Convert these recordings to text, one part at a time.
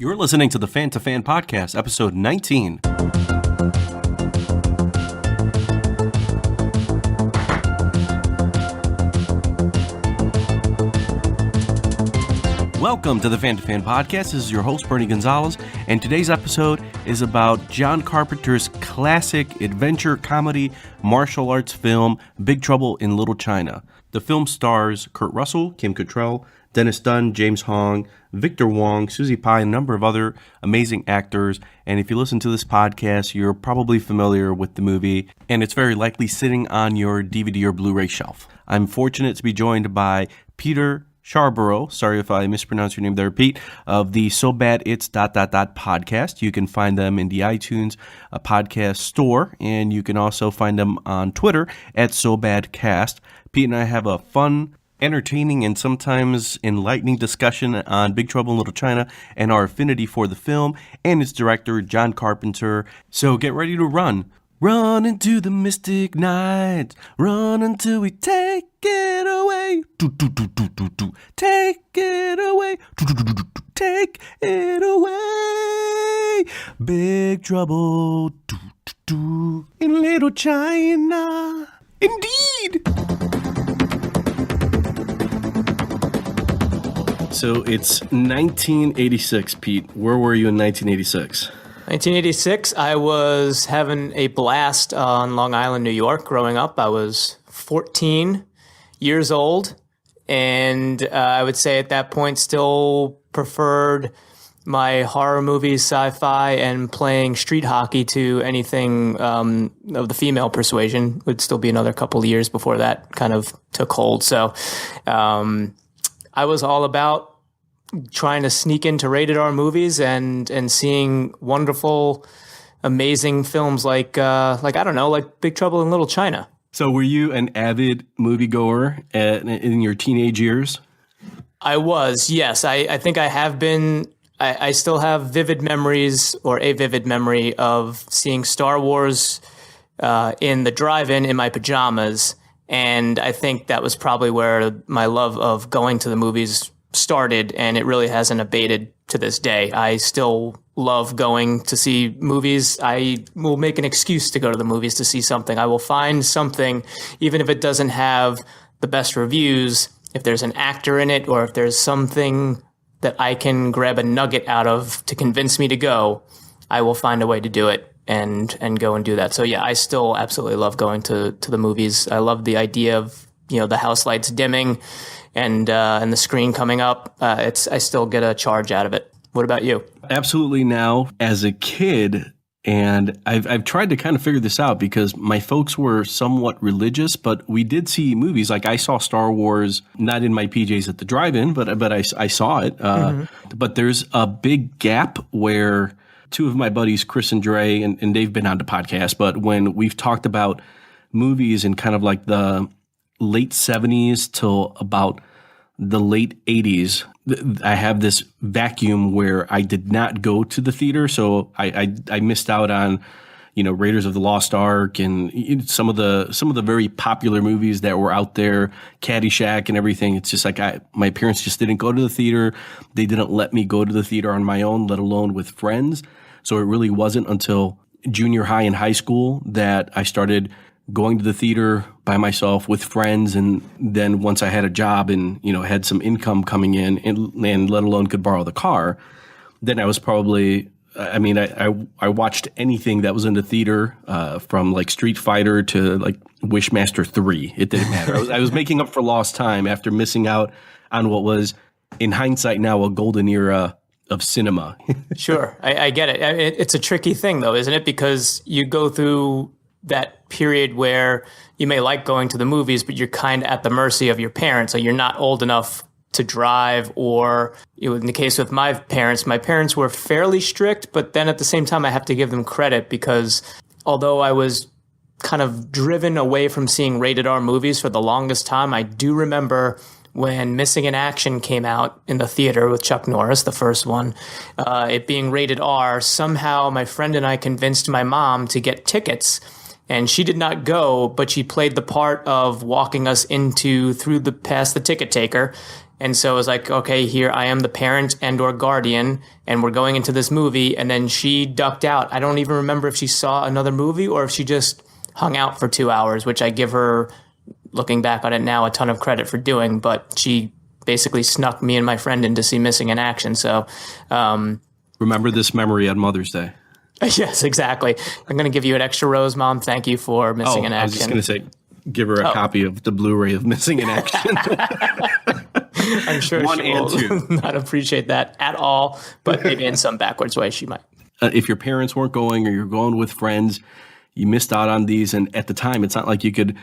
You're listening to the Fan2Fan podcast, episode 19. Welcome to the Fan2Fan podcast. This is your host, Bernie Gonzalez, and today's episode is about John Carpenter's classic adventure comedy martial arts film, Big Trouble in Little China. The film stars Kurt Russell, Kim Cattrall, Dennis Dun, James Hong, Victor Wong, Susie Pai, and a number of other amazing actors. And if you listen to this podcast, you're probably familiar with the movie, and it's very likely sitting on your DVD or Blu-ray shelf. I'm fortunate to be joined by Peter Charborough, sorry if I mispronounced your name there, Pete, of the So Bad It's ... podcast. You can find them in the iTunes podcast store, and you can also find them on Twitter at SoBadCast. Pete and I have a fun, entertaining, and sometimes enlightening discussion on Big Trouble in Little China and our affinity for the film and its director, John Carpenter. So get ready to run. Run into the mystic night. Run until we take it away. Take it away. Take it away. Big Trouble in Little China. Indeed. So it's 1986, Pete. Where were you in 1986? 1986, I was having a blast on Long Island, New York. Growing up, I was 14 years old, and I would say at that point still preferred my horror movies, sci-fi, and playing street hockey to anything of the female persuasion. Would still be another couple of years before that kind of took hold. So I was all about trying to sneak into rated R movies and seeing wonderful, amazing films like Big Trouble in Little China. So were you an avid moviegoer in your teenage years? I was, yes. I think I have been. I still have vivid memories, or a vivid memory, of seeing Star Wars in the drive-in in my pajamas. And I think that was probably where my love of going to the movies started, and it really hasn't abated to this day. I still love going to see movies. I will make an excuse to go to the movies to see something. I will find something, even if it doesn't have the best reviews, if there's an actor in it, or if there's something that I can grab a nugget out of to convince me to go, I will find a way to do it and go and do that. So yeah, I still absolutely love going to the movies. I love the idea of, the house lights dimming and the screen coming up. I still get a charge out of it. What about you? Absolutely. Now, as a kid, and I've tried to kind of figure this out because my folks were somewhat religious, but we did see movies. Like I saw Star Wars, not in my PJs at the drive-in, but I saw it. But there's a big gap where two of my buddies, Chris and Dre, and they've been on the podcast, but when we've talked about movies in kind of like the late 70s till about the late 80s, I have this vacuum where I did not go to the theater. So I missed out on, Raiders of the Lost Ark and some of the very popular movies that were out there, Caddyshack and everything. It's just like my parents just didn't go to the theater. They didn't let me go to the theater on my own, let alone with friends. So it really wasn't until junior high and high school that I started going to the theater by myself with friends. And then once I had a job and, had some income coming in and let alone could borrow the car, then I was probably, I watched anything that was in the theater, from like Street Fighter to like Wishmaster 3. It didn't matter. I was making up for lost time after missing out on what was, in hindsight now, a golden era of cinema. Sure. I get it. It's a tricky thing though, isn't it? Because you go through that period where you may like going to the movies, but you're kind of at the mercy of your parents. So you're not old enough to drive, or in the case with my parents were fairly strict, but then at the same time, I have to give them credit because although I was kind of driven away from seeing rated R movies for the longest time, I do remember when Missing in Action came out in the theater with Chuck Norris, the first one, it being rated R, somehow my friend and I convinced my mom to get tickets. And she did not go, but she played the part of walking us past the ticket taker And so it was like, okay, here I am the parent and or guardian, and we're going into this movie. And then she ducked out. I don't even remember if she saw another movie or if she just hung out for 2 hours, which I give her, looking back on it now, a ton of credit for doing. But she basically snuck me and my friend in to see Missing in Action. So remember this memory on Mother's Day. Yes, exactly. I'm going to give you an extra rose, Mom. Thank you for Missing in Action. I was just going to say, give her a copy of the Blu-ray of Missing in Action. I'm sure One she and will two. not appreciate that at all, but maybe in some backwards way she might. If your parents weren't going or you're going with friends, you missed out on these. And at the time, it's not like you could,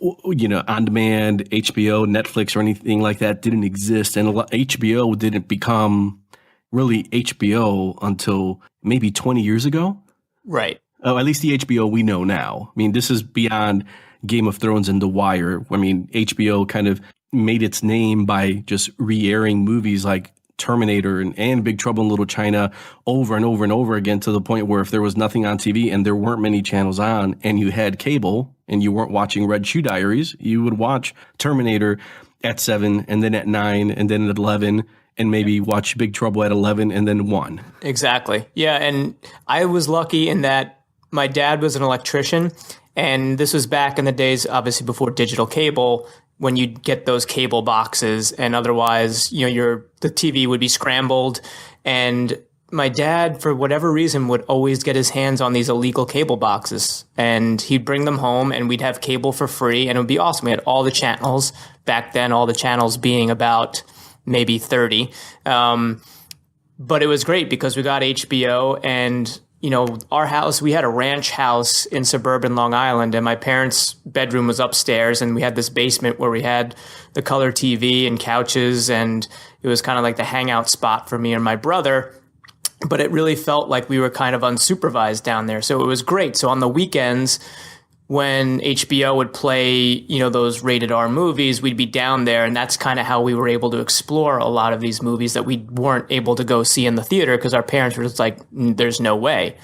on demand, HBO, Netflix, or anything like that didn't exist. And HBO didn't become really HBO until maybe 20 years ago. Right. Oh, at least the HBO we know now. I mean, this is beyond Game of Thrones and The Wire. I mean, HBO kind of made its name by just re-airing movies like Terminator and Big Trouble in Little China over and over and over again, to the point where if there was nothing on TV and there weren't many channels on and you had cable and you weren't watching Red Shoe Diaries, you would watch Terminator at 7 and then at 9 and then at 11 and maybe watch Big Trouble at 11 and then 1. Exactly. Yeah, and I was lucky in that my dad was an electrician, and this was back in the days, obviously before digital cable, when you'd get those cable boxes, and otherwise, the TV would be scrambled. And my dad, for whatever reason, would always get his hands on these illegal cable boxes, and he'd bring them home, and we'd have cable for free, and it would be awesome. We had all the channels back then, all the channels being about maybe 30. But it was great because we got HBO, and our house, we had a ranch house in suburban Long Island, and my parents' bedroom was upstairs, and we had this basement where we had the color TV and couches, and it was kind of like the hangout spot for me and my brother. But it really felt like we were kind of unsupervised down there. So it was great. So on the weekends, when HBO would play, those rated R movies, we'd be down there, and that's kind of how we were able to explore a lot of these movies that we weren't able to go see in the theater because our parents were just like, there's no way.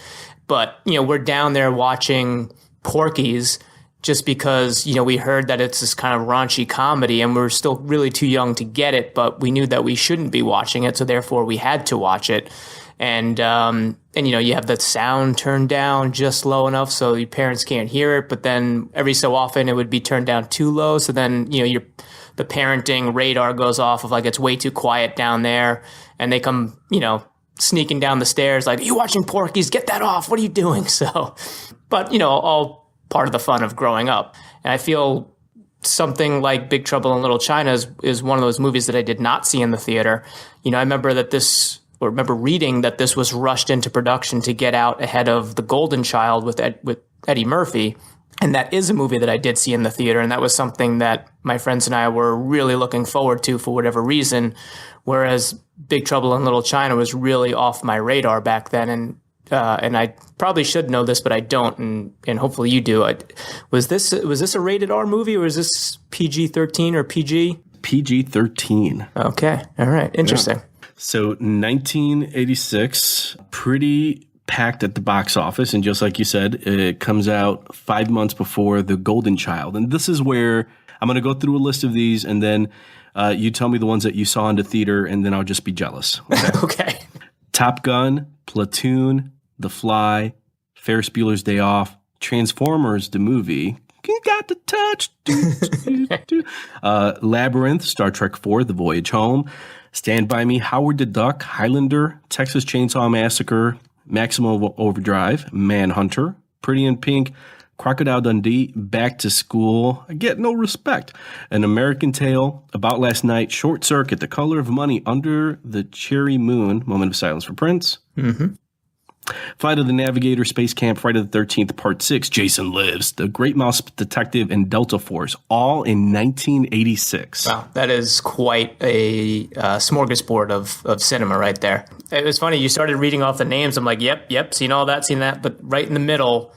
But, we're down there watching Porky's just because, we heard that it's this kind of raunchy comedy, and we're still really too young to get it, but we knew that we shouldn't be watching it, so therefore we had to watch it. And you have the sound turned down just low enough so your parents can't hear it, but then every so often it would be turned down too low. So then, the parenting radar goes off of like, it's way too quiet down there. And they come, sneaking down the stairs like, you watching Porky's? Get that off. What are you doing? So, but, all part of the fun of growing up. And I feel something like Big Trouble in Little China is one of those movies that I did not see in the theater. I remember reading that this was rushed into production to get out ahead of The Golden Child with Eddie Murphy. And that is a movie that I did see in the theater. And that was something that my friends and I were really looking forward to for whatever reason. Whereas Big Trouble in Little China was really off my radar back then. And I probably should know this, but I don't. And hopefully you do. Was this a rated R movie, or is this PG-13 or PG? PG-13. Okay. All right. Interesting. Yeah. So 1986, pretty packed at the box office. And just like you said, it comes out 5 months before The Golden Child. And this is where I'm going to go through a list of these, and then you tell me the ones that you saw in the theater, and then I'll just be jealous. Okay. Okay. Top Gun, Platoon, The Fly, Ferris Bueller's Day Off, Transformers, the movie. You got the touch. Labyrinth, Star Trek IV, The Voyage Home, Stand By Me, Howard the Duck, Highlander, Texas Chainsaw Massacre, Maximum Overdrive, Manhunter, Pretty in Pink, Crocodile Dundee, Back to School, I Get No Respect, An American Tale, About Last Night, Short Circuit, The Color of Money, Under the Cherry Moon, Moment of Silence for Prince, Flight of the Navigator, Space Camp, Friday the 13th, Part 6, Jason Lives, The Great Mouse Detective, and Delta Force, all in 1986. Wow, that is quite a smorgasbord of cinema right there. It was funny, you started reading off the names. I'm like, yep, seen all that, seen that. But right in the middle,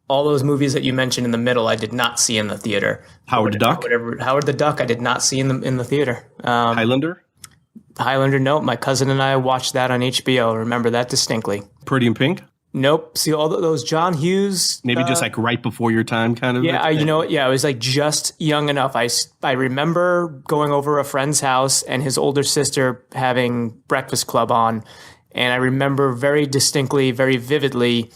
all those movies that you mentioned in the middle, I did not see in the theater. Howard the Duck? Howard the Duck, I did not see in the theater. Highlander, no. My cousin and I watched that on HBO. Remember that distinctly. Pretty in Pink? Nope. See all those John Hughes. Maybe just like right before your time, kind of. Yeah, you know what? Yeah, I was like just young enough. I remember going over a friend's house and his older sister having Breakfast Club on, and I remember very distinctly, very vividly,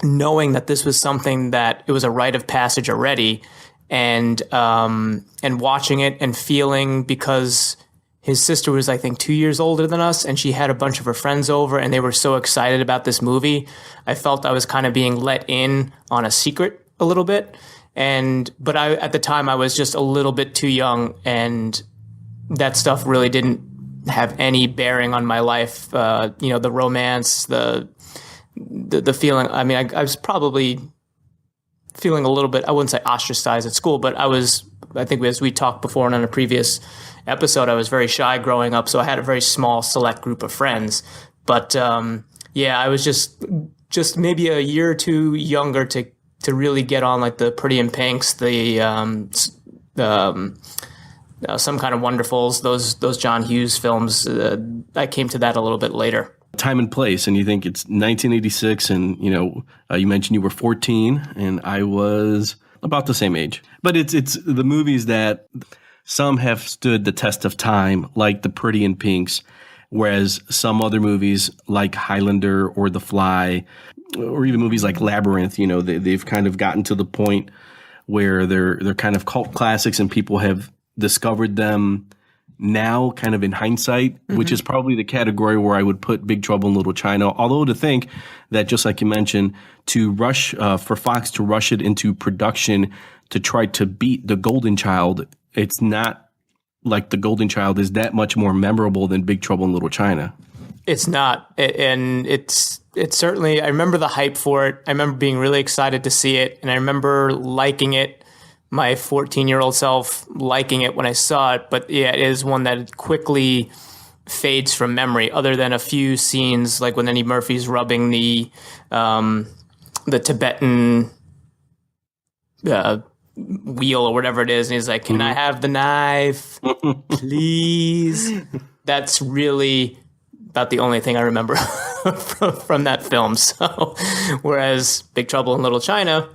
knowing that this was something that it was a rite of passage already, and watching it and feeling, because his sister was, I think, 2 years older than us, and she had a bunch of her friends over, and they were so excited about this movie. I felt I was kind of being let in on a secret a little bit, but at the time I was just a little bit too young, and that stuff really didn't have any bearing on my life. The romance, the feeling. I mean, I was probably feeling a little bit, I wouldn't say ostracized at school, but I think as we talked before and on a previous episode, I was very shy growing up, so I had a very small, select group of friends. But I was just maybe a year or two younger to really get on like the Pretty in Pinks, Some Kind of Wonderfuls, those John Hughes films. I came to that a little bit later. Time and place, and you think it's 1986, and you mentioned you were 14, and I was about the same age. But it's the movies that some have stood the test of time, like The Pretty in Pinks, whereas some other movies like Highlander or The Fly, or even movies like Labyrinth, they've kind of gotten to the point where they're kind of cult classics, and people have discovered them now, kind of in hindsight, which is probably the category where I would put Big Trouble in Little China. Although to think that, just like you mentioned, for Fox to rush it into production to try to beat The Golden Child, it's not like The Golden Child is that much more memorable than Big Trouble in Little China. It's not, and it's certainly. I remember the hype for it. I remember being really excited to see it, and I remember liking it. My 14-year-old self liking it when I saw it, but yeah, it is one that quickly fades from memory, other than a few scenes like when Eddie Murphy's rubbing the Tibetan wheel or whatever it is, and he's like, "Can I have the knife, please?" That's really about the only thing I remember from that film. So, whereas Big Trouble in Little China,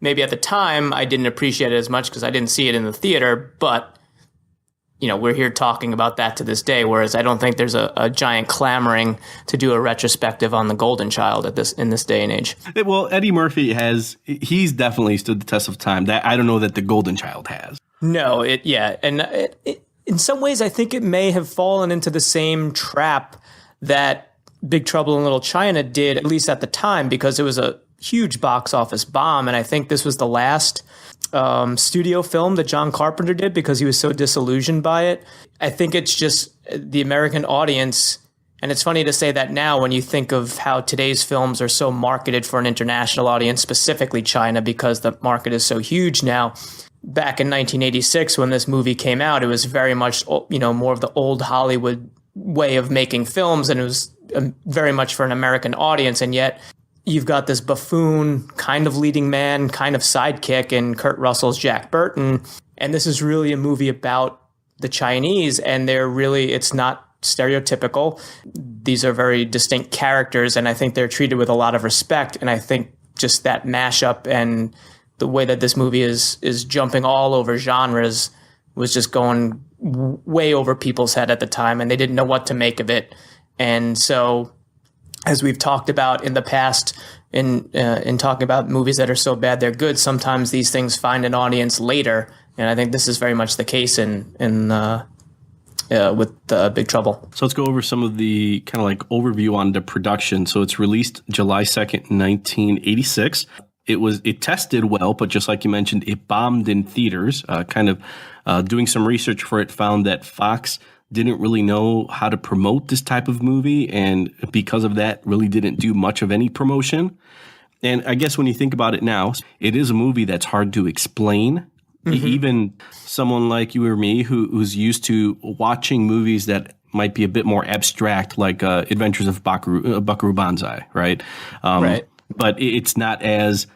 maybe at the time I didn't appreciate it as much because I didn't see it in the theater, but we're here talking about that to this day, whereas I don't think there's a giant clamoring to do a retrospective on The Golden Child in this day and age. Well, Eddie Murphy he's definitely stood the test of time. That I don't know that The Golden Child has. No, in some ways I think it may have fallen into the same trap that Big Trouble in Little China did, at least at the time, because it was a huge box office bomb, and I think this was the last studio film that John Carpenter did because he was so disillusioned by it. I think it's just the American audience, and it's funny to say that now when you think of how today's films are so marketed for an international audience, specifically China, because the market is so huge now. Back in 1986, when this movie came out, it was very much more of the old Hollywood way of making films, and it was very much for an American audience, and yet you've got this buffoon, kind of leading man, kind of sidekick in Kurt Russell's Jack Burton. And this is really a movie about the Chinese, and it's not stereotypical. These are very distinct characters, and I think they're treated with a lot of respect. And I think just that mashup and the way that this movie is jumping all over genres was just going way over people's head at the time, and they didn't know what to make of it. And so, as we've talked about in the past, in talking about movies that are so bad they're good, sometimes these things find an audience later, and I think this is very much the case with Big Trouble. So let's go over some of the kind of like overview on the production. So it's released July 2nd, 1986. It tested well, but just like you mentioned, it bombed in theaters. Doing some research for it, found that Fox didn't really know how to promote this type of movie, and because of that, really didn't do much of any promotion. And I guess when you think about it now, it is a movie that's hard to explain. Mm-hmm. Even someone like you or me who's used to watching movies that might be a bit more abstract, like Adventures of Buckaroo Banzai, right? Right. But it's not as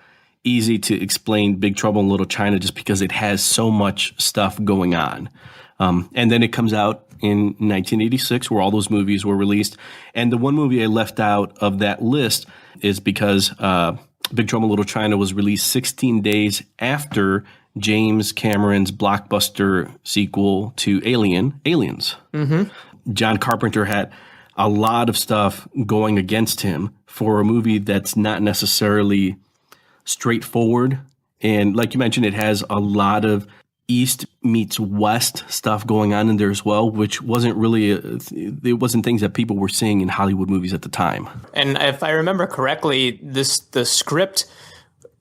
easy to explain Big Trouble in Little China just because it has so much stuff going on. And then it comes out in 1986, where all those movies were released. And the one movie I left out of that list is because Big Trouble in Little China was released 16 days after James Cameron's blockbuster sequel to Aliens. Mm-hmm. John Carpenter had a lot of stuff going against him for a movie that's not necessarily straightforward. And like you mentioned, it has a lot of East meets West stuff going on in there as well, which wasn't really, it wasn't things that people were seeing in Hollywood movies at the time. And if I remember correctly, the script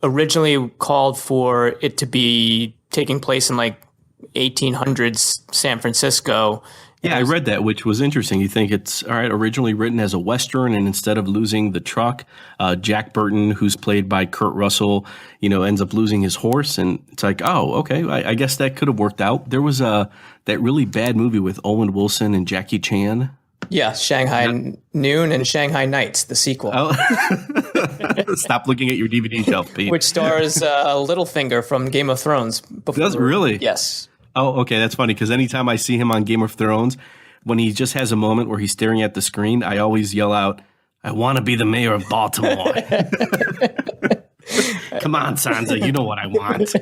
originally called for it to be taking place in like 1800s San Francisco. Yeah, I read that, which was interesting. You think it's all right, originally written as a Western, and instead of losing the truck, Jack Burton, who's played by Kurt Russell, ends up losing his horse. And it's like, oh, okay, I guess that could have worked out. There was that really bad movie with Owen Wilson and Jackie Chan. Yeah, Shanghai Noon and Shanghai Nights, the sequel. Oh. Stop looking at your DVD shelf, Pete. Which stars Littlefinger from Game of Thrones. Does it really? Yes. Oh, okay, that's funny, because anytime I see him on Game of Thrones, when he just has a moment where he's staring at the screen, I always yell out, "I want to be the mayor of Baltimore." Come on, Sansa, you know what I want.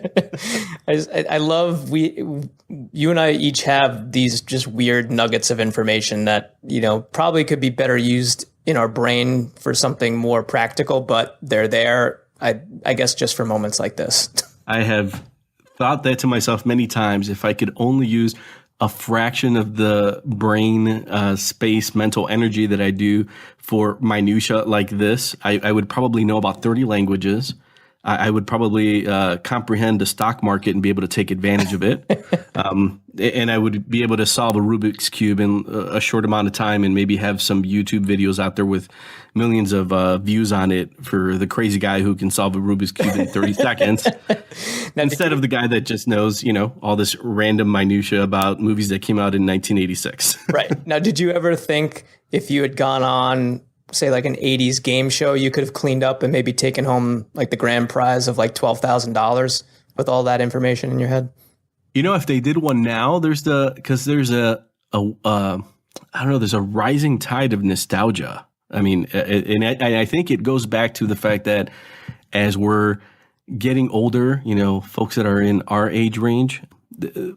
I love you and I each have these just weird nuggets of information that, probably could be better used in our brain for something more practical, but they're there, I guess, just for moments like this. I have thought that to myself many times. If I could only use a fraction of the brain space, mental energy that I do for minutia like this, I would probably know about 30 languages. I would probably comprehend the stock market and be able to take advantage of it. And I would be able to solve a Rubik's Cube in a short amount of time and maybe have some YouTube videos out there with millions of views on it for the crazy guy who can solve a Rubik's Cube in 30 seconds. Instead of the guy that just knows, all this random minutia about movies that came out in 1986. Right. Now, did you ever think if you had gone on, say, like an 80s game show, you could have cleaned up and maybe taken home like the grand prize of like $12,000 with all that information in your head? If they did one now, there's a rising tide of nostalgia. I mean, and I think it goes back to the fact that as we're getting older, folks that are in our age range,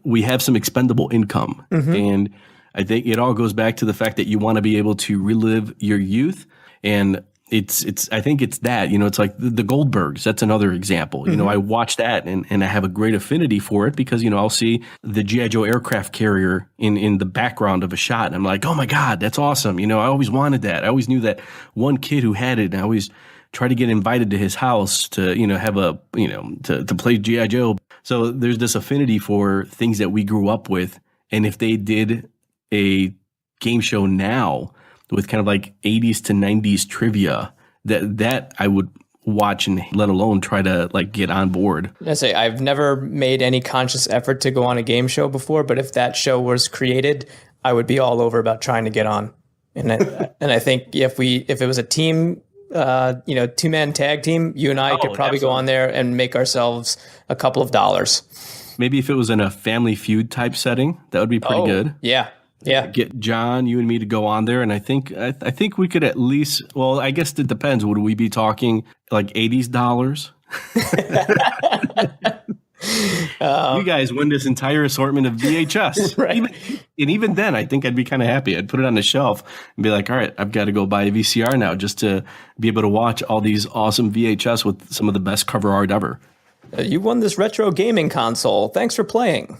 we have some expendable income. Mm-hmm. And I think it all goes back to the fact that you want to be able to relive your youth. And I think it's that, it's like the Goldbergs. That's another example. Mm-hmm. I watch that and I have a great affinity for it because, I'll see the G.I. Joe aircraft carrier in the background of a shot. And I'm like, oh my God, that's awesome. I always wanted that. I always knew that one kid who had it, and I always try to get invited to his house to, have to play G.I. Joe. So there's this affinity for things that we grew up with. And if they did a game show now with kind of like 80s to 90s trivia, that I would watch and let alone try to like get on board. I say I've never made any conscious effort to go on a game show before, but if that show was created, I would be all over about trying to get on. And I think if it was a team, two-man tag team, you and I could probably absolutely go on there and make ourselves a couple of dollars. Maybe if it was in a Family Feud type setting, that would be pretty good. Yeah. Yeah. Get John, you and me to go on there. And I think we could at least, well, I guess it depends. Would we be talking like $80s dollars? You guys win this entire assortment of VHS. Right. Even then, I think I'd be kind of happy. I'd put it on the shelf and be like, all right, I've got to go buy a VCR now just to be able to watch all these awesome VHS with some of the best cover art ever. You won this retro gaming console. Thanks for playing.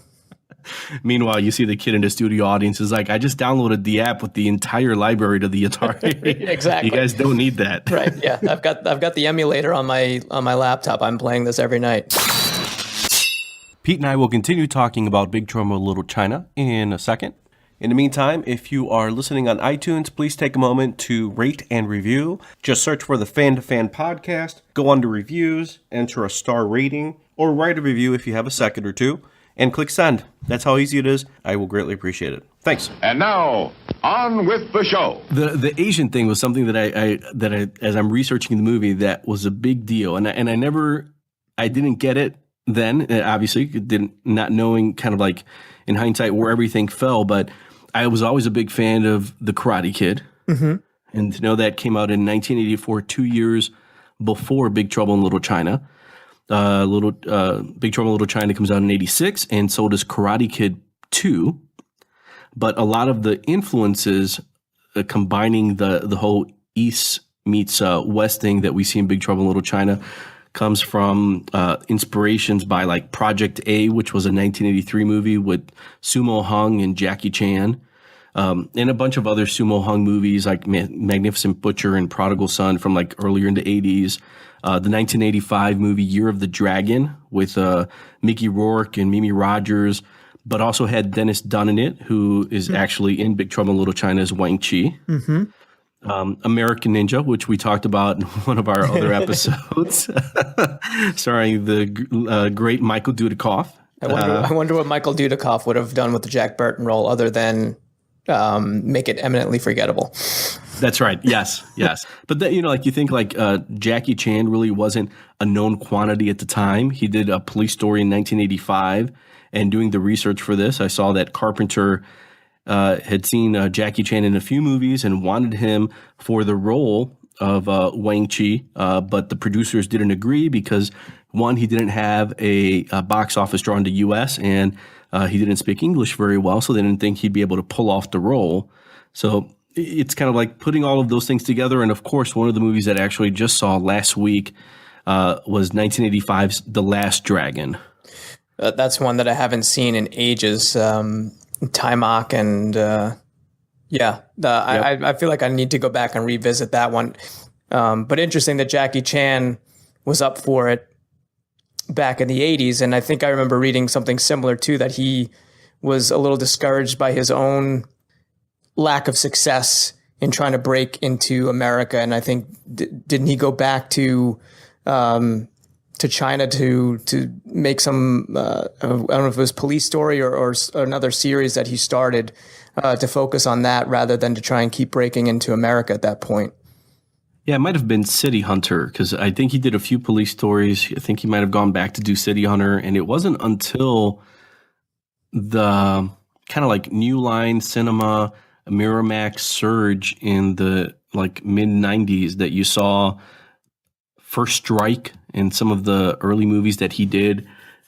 Meanwhile, you see the kid in the studio audience is like, I just downloaded the app with the entire library to the Atari. Exactly. You guys don't need that. Right. Yeah. I've got the emulator on my laptop. I'm playing this every night. Pete and I will continue talking about Big Trouble in Little China in a second. In the meantime, if you are listening on iTunes, please take a moment to rate and review. Just search for the Fan2Fan podcast, go under reviews, enter a star rating, or write a review if you have a second or two, and click send. That's how easy it is. I will greatly appreciate it. Thanks. And now, on with the show. The Asian thing was something that I as I'm researching the movie, that was a big deal, and I didn't get it then. Obviously, not knowing kind of like in hindsight where everything fell, but I was always a big fan of The Karate Kid. Mm-hmm. And to know that came out in 1984, 2 years before Big Trouble in Little China. Big Trouble in Little China comes out in 86, and so does Karate Kid 2. But a lot of the influences combining the whole East meets West thing that we see in Big Trouble in Little China comes from inspirations by like Project A, which was a 1983 movie with Sumo Hung and Jackie Chan, and a bunch of other Sumo Hung movies like Magnificent Butcher and Prodigal Son from like earlier in the 80s. The 1985 movie Year of the Dragon with Mickey Rourke and Mimi Rogers, but also had Dennis Dunn in it, who is actually in Big Trouble in Little China as Wang Chi. Mm-hmm. American Ninja, which we talked about in one of our other episodes, starring the great Michael Dudikoff. I wonder what Michael Dudikoff would have done with the Jack Burton role other than make it eminently forgettable. That's right. Yes. But that, like you think like Jackie Chan really wasn't a known quantity at the time. He did a Police Story in 1985, and doing the research for this, I saw that Carpenter had seen Jackie Chan in a few movies and wanted him for the role of Wang Chi, but the producers didn't agree because, one, he didn't have a box office draw in the U.S., and he didn't speak English very well, so they didn't think he'd be able to pull off the role. So it's kind of like putting all of those things together. And, of course, one of the movies that I actually just saw last week was 1985's The Last Dragon. That's one that I haven't seen in ages. Timok and I feel like I need to go back and revisit that one. But interesting that Jackie Chan was up for it back in the 80s. And I think I remember reading something similar too, that he was a little discouraged by his own lack of success in trying to break into America. And I think, didn't he go back to China to make some, I don't know if it was Police Story or another series that he started to focus on that rather than to try and keep breaking into America at that point. Yeah, it might have been City Hunter, because I think he did a few Police Stories. I think he might have gone back to do City Hunter, and it wasn't until the kind of like New Line Cinema, Miramax surge in the like mid-90s that you saw First Strike and some of the early movies that he did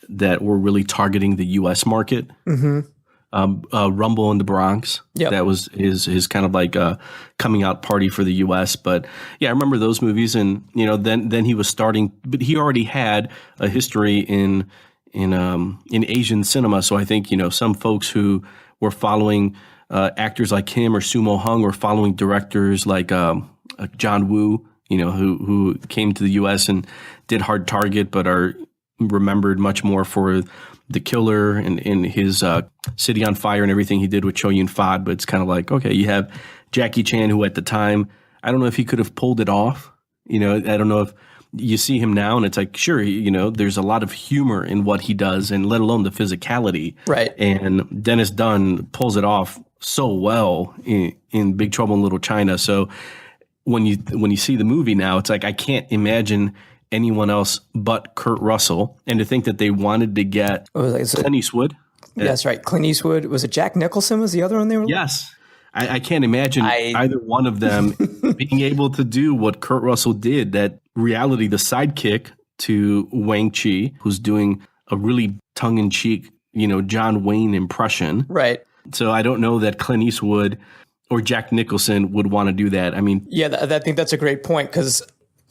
that were really targeting the U.S. market. Mm-hmm. Rumble in the Bronx. Yep. That was his kind of like a coming out party for the U.S. But yeah, I remember those movies, and then he was starting, but he already had a history in Asian cinema. So I think some folks who were following actors like him or Sumo Hung, or following directors like John Woo, who came to the U.S. and did Hard Target, but are remembered much more for The Killer and in his City on Fire and everything he did with Chow Yun-fat. But it's kind of like, okay, you have Jackie Chan, who at the time, I don't know if he could have pulled it off. I don't know if you see him now and it's like, sure, there's a lot of humor in what he does, and let alone the physicality. Right. And Dennis Dunn pulls it off so well in Big Trouble in Little China. So when you see the movie now, it's like I can't imagine anyone else but Kurt Russell. And to think that they wanted to get Clint Eastwood. That's right, Clint Eastwood. Was it Jack Nicholson was the other one they were? Yes. I can't imagine either one of them being able to do what Kurt Russell did, that reality, the sidekick to Wang Chi, who's doing a really tongue-in-cheek, John Wayne impression. Right. So I don't know that Clint Eastwood or Jack Nicholson would want to do that. I mean, yeah, I think that's a great point, because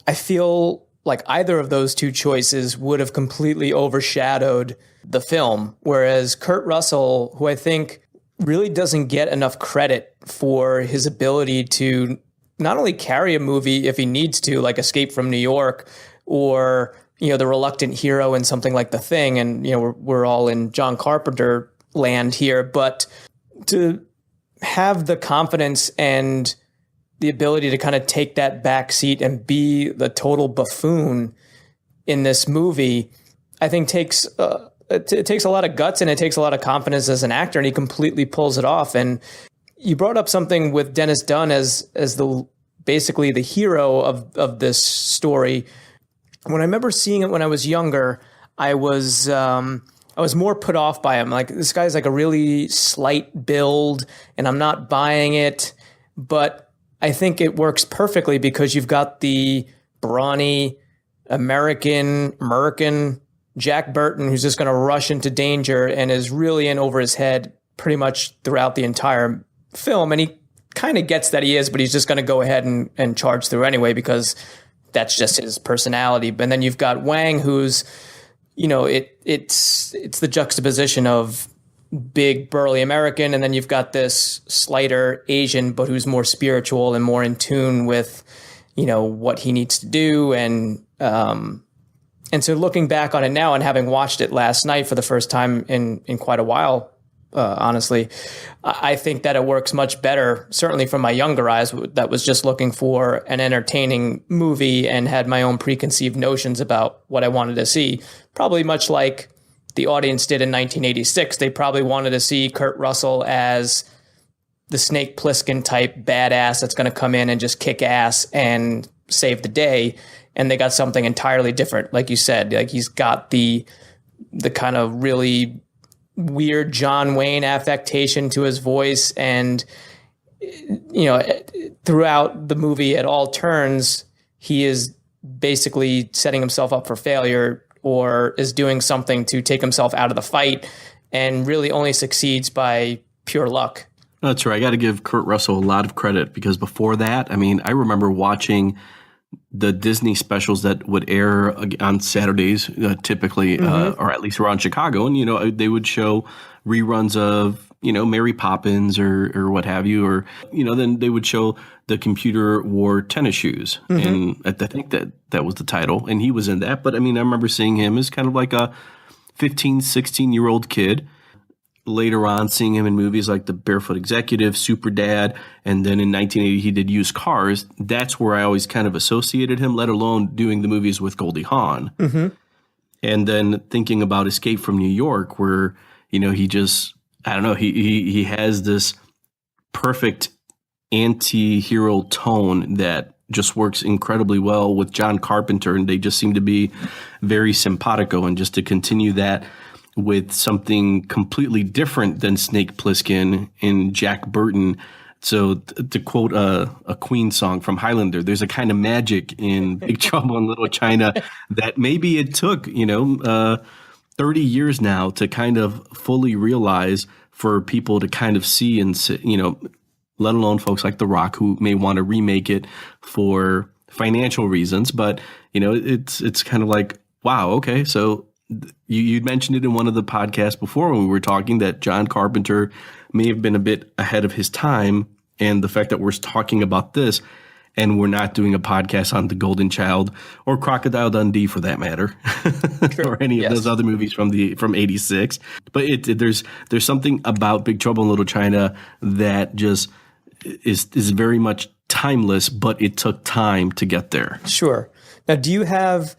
I feel like either of those two choices would have completely overshadowed the film. Whereas Kurt Russell, who I think really doesn't get enough credit for his ability to not only carry a movie if he needs to, like Escape from New York, or, the reluctant hero in something like The Thing. And, we're all in John Carpenter land here, but to have the confidence and the ability to kind of take that back seat and be the total buffoon in this movie, I think takes it takes a lot of guts, and it takes a lot of confidence as an actor, and he completely pulls it off. And you brought up something with Dennis Dunn as basically the hero of this story. When I remember seeing it when I was younger, I was I was more put off by him. Like, this guy's like a really slight build, and I'm not buying it. But I think it works perfectly because you've got the brawny American Jack Burton, who's just going to rush into danger and is really in over his head pretty much throughout the entire film. And he kind of gets that he is, but he's just going to go ahead and charge through anyway because that's just his personality. But then you've got Wang, who's, it's the juxtaposition of big burly American, and then you've got this slighter Asian, but who's more spiritual and more in tune with, what he needs to do. And so looking back on it now and having watched it last night for the first time in quite a while, honestly, I think that it works much better, certainly from my younger eyes that was just looking for an entertaining movie and had my own preconceived notions about what I wanted to see. Probably much like the audience did in 1986. They probably wanted to see Kurt Russell as the Snake Plissken type badass that's going to come in and just kick ass and save the day. And they got something entirely different. Like you said, like he's got the kind of really weird John Wayne affectation to his voice. And, throughout the movie at all turns, he is basically setting himself up for failure or is doing something to take himself out of the fight and really only succeeds by pure luck. That's right. I got to give Kurt Russell a lot of credit because before that, I remember watching the Disney specials that would air on Saturdays, typically, or at least around Chicago. And, they would show reruns of, Mary Poppins or what have you. Or, then they would show the computer wore tennis shoes. And I think that was the title. And he was in that. But I remember seeing him as kind of like a 15, 16-year-old kid. Later on, seeing him in movies like The Barefoot Executive, Super Dad, and then in 1980 he did Used Cars. That's where I always kind of associated him, let alone doing the movies with Goldie Hawn. And then thinking about Escape from New York, where, he just, I don't know, he has this perfect anti-hero tone that just works incredibly well with John Carpenter, and they just seem to be very simpatico. And just to continue that with something completely different than Snake Plissken in Jack Burton. So to quote a Queen song from Highlander, there's a kind of magic in Big Trouble in Little China that maybe it took, 30 years now to kind of fully realize for people to kind of see and, let alone folks like The Rock who may want to remake it for financial reasons. But, it's kind of like, wow, okay, so you mentioned it in one of the podcasts before when we were talking that John Carpenter may have been a bit ahead of his time. And the fact that we're talking about this and we're not doing a podcast on The Golden Child or Crocodile Dundee for that matter, or any of those other movies from 86. But there's something about Big Trouble in Little China that just is very much timeless, but it took time to get there. Sure. Now, do you have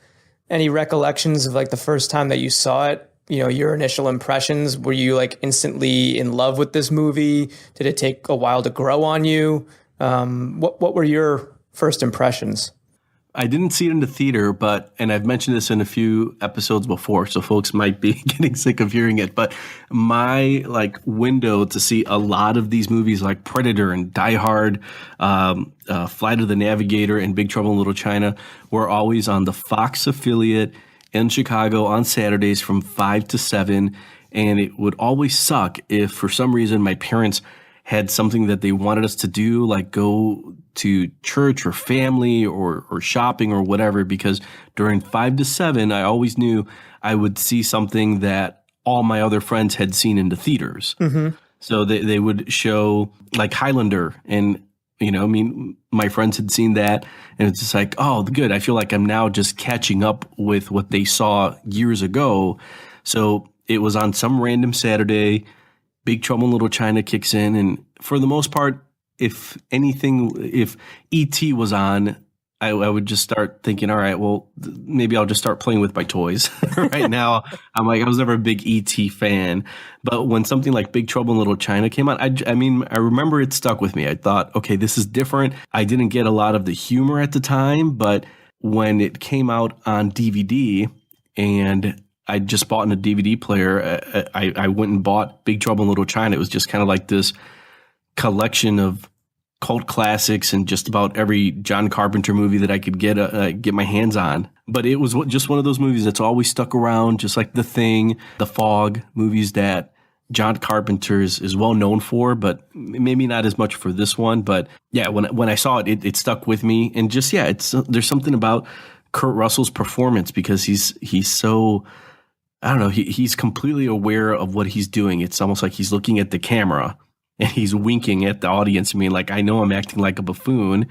any recollections of like the first time that you saw it? Your initial impressions? Were you like instantly in love with this movie? Did it take a while to grow on you? What were your first impressions? I didn't see it in the theater, and I've mentioned this in a few episodes before, so folks might be getting sick of hearing it, but my window to see a lot of these movies like Predator and Die Hard, Flight of the Navigator and Big Trouble in Little China were always on the Fox affiliate in Chicago on Saturdays from 5 to 7, and it would always suck if for some reason my parents had something that they wanted us to do, like go to church or family or shopping or whatever, because during 5 to 7, I always knew I would see something that all my other friends had seen in the theaters. So they would show like Highlander, and my friends had seen that, and it's just like, oh, good. I feel like I'm now just catching up with what they saw years ago. So it was on some random Saturday. Big Trouble in Little China kicks in, and for the most part, if E.T. was on, I would just start thinking, all right, well, maybe I'll just start playing with my toys. Right now, I'm like, I was never a big E.T. fan, but when something like Big Trouble in Little China came out, I remember it stuck with me. I thought, okay, this is different. I didn't get a lot of the humor at the time, but when it came out on DVD and I just bought in a DVD player. I went and bought Big Trouble in Little China. It was just kind of like this collection of cult classics and just about every John Carpenter movie that I could get my hands on. But it was just one of those movies that's always stuck around, just like The Thing, The Fog, movies that John Carpenter is well known for, but maybe not as much for this one. But yeah, when I saw it, it stuck with me. And just, yeah, there's something about Kurt Russell's performance because he's so, I don't know, he's completely aware of what he's doing. It's almost like he's looking at the camera and he's winking at the audience. I mean, like, I know I'm acting like a buffoon.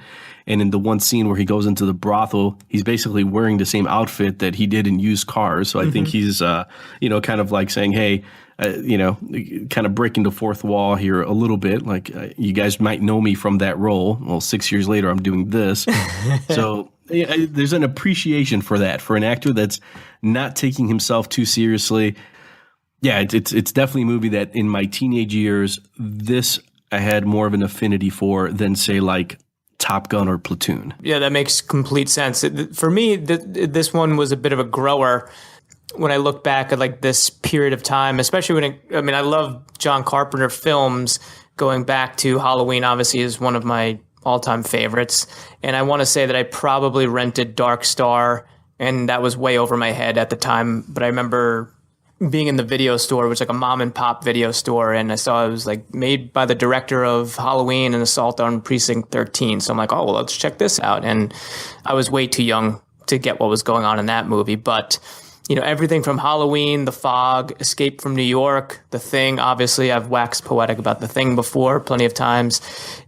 And in the one scene where he goes into the brothel, he's basically wearing the same outfit that he did in Used Cars. So I think he's, kind of like saying, hey, kind of breaking the fourth wall here a little bit. Like, you guys might know me from that role. Well, 6 years later, I'm doing this. So yeah, there's an appreciation for that, for an actor that's not taking himself too seriously. Yeah, it's definitely a movie that in my teenage years, this I had more of an affinity for than, say, like Top Gun or Platoon. Yeah, that makes complete sense. For me, this one was a bit of a grower when I look back at like this period of time, especially I love John Carpenter films. Going back to Halloween, obviously, is one of my all-time favorites. And I want to say that I probably rented Dark Star, and that was way over my head at the time. But I remember being in the video store, which was like a mom and pop video store, and I saw it was like made by the director of Halloween and Assault on Precinct 13. So I'm like, oh, well, let's check this out. And I was way too young to get what was going on in that movie. But, everything from Halloween, The Fog, Escape from New York, The Thing. Obviously, I've waxed poetic about The Thing before plenty of times.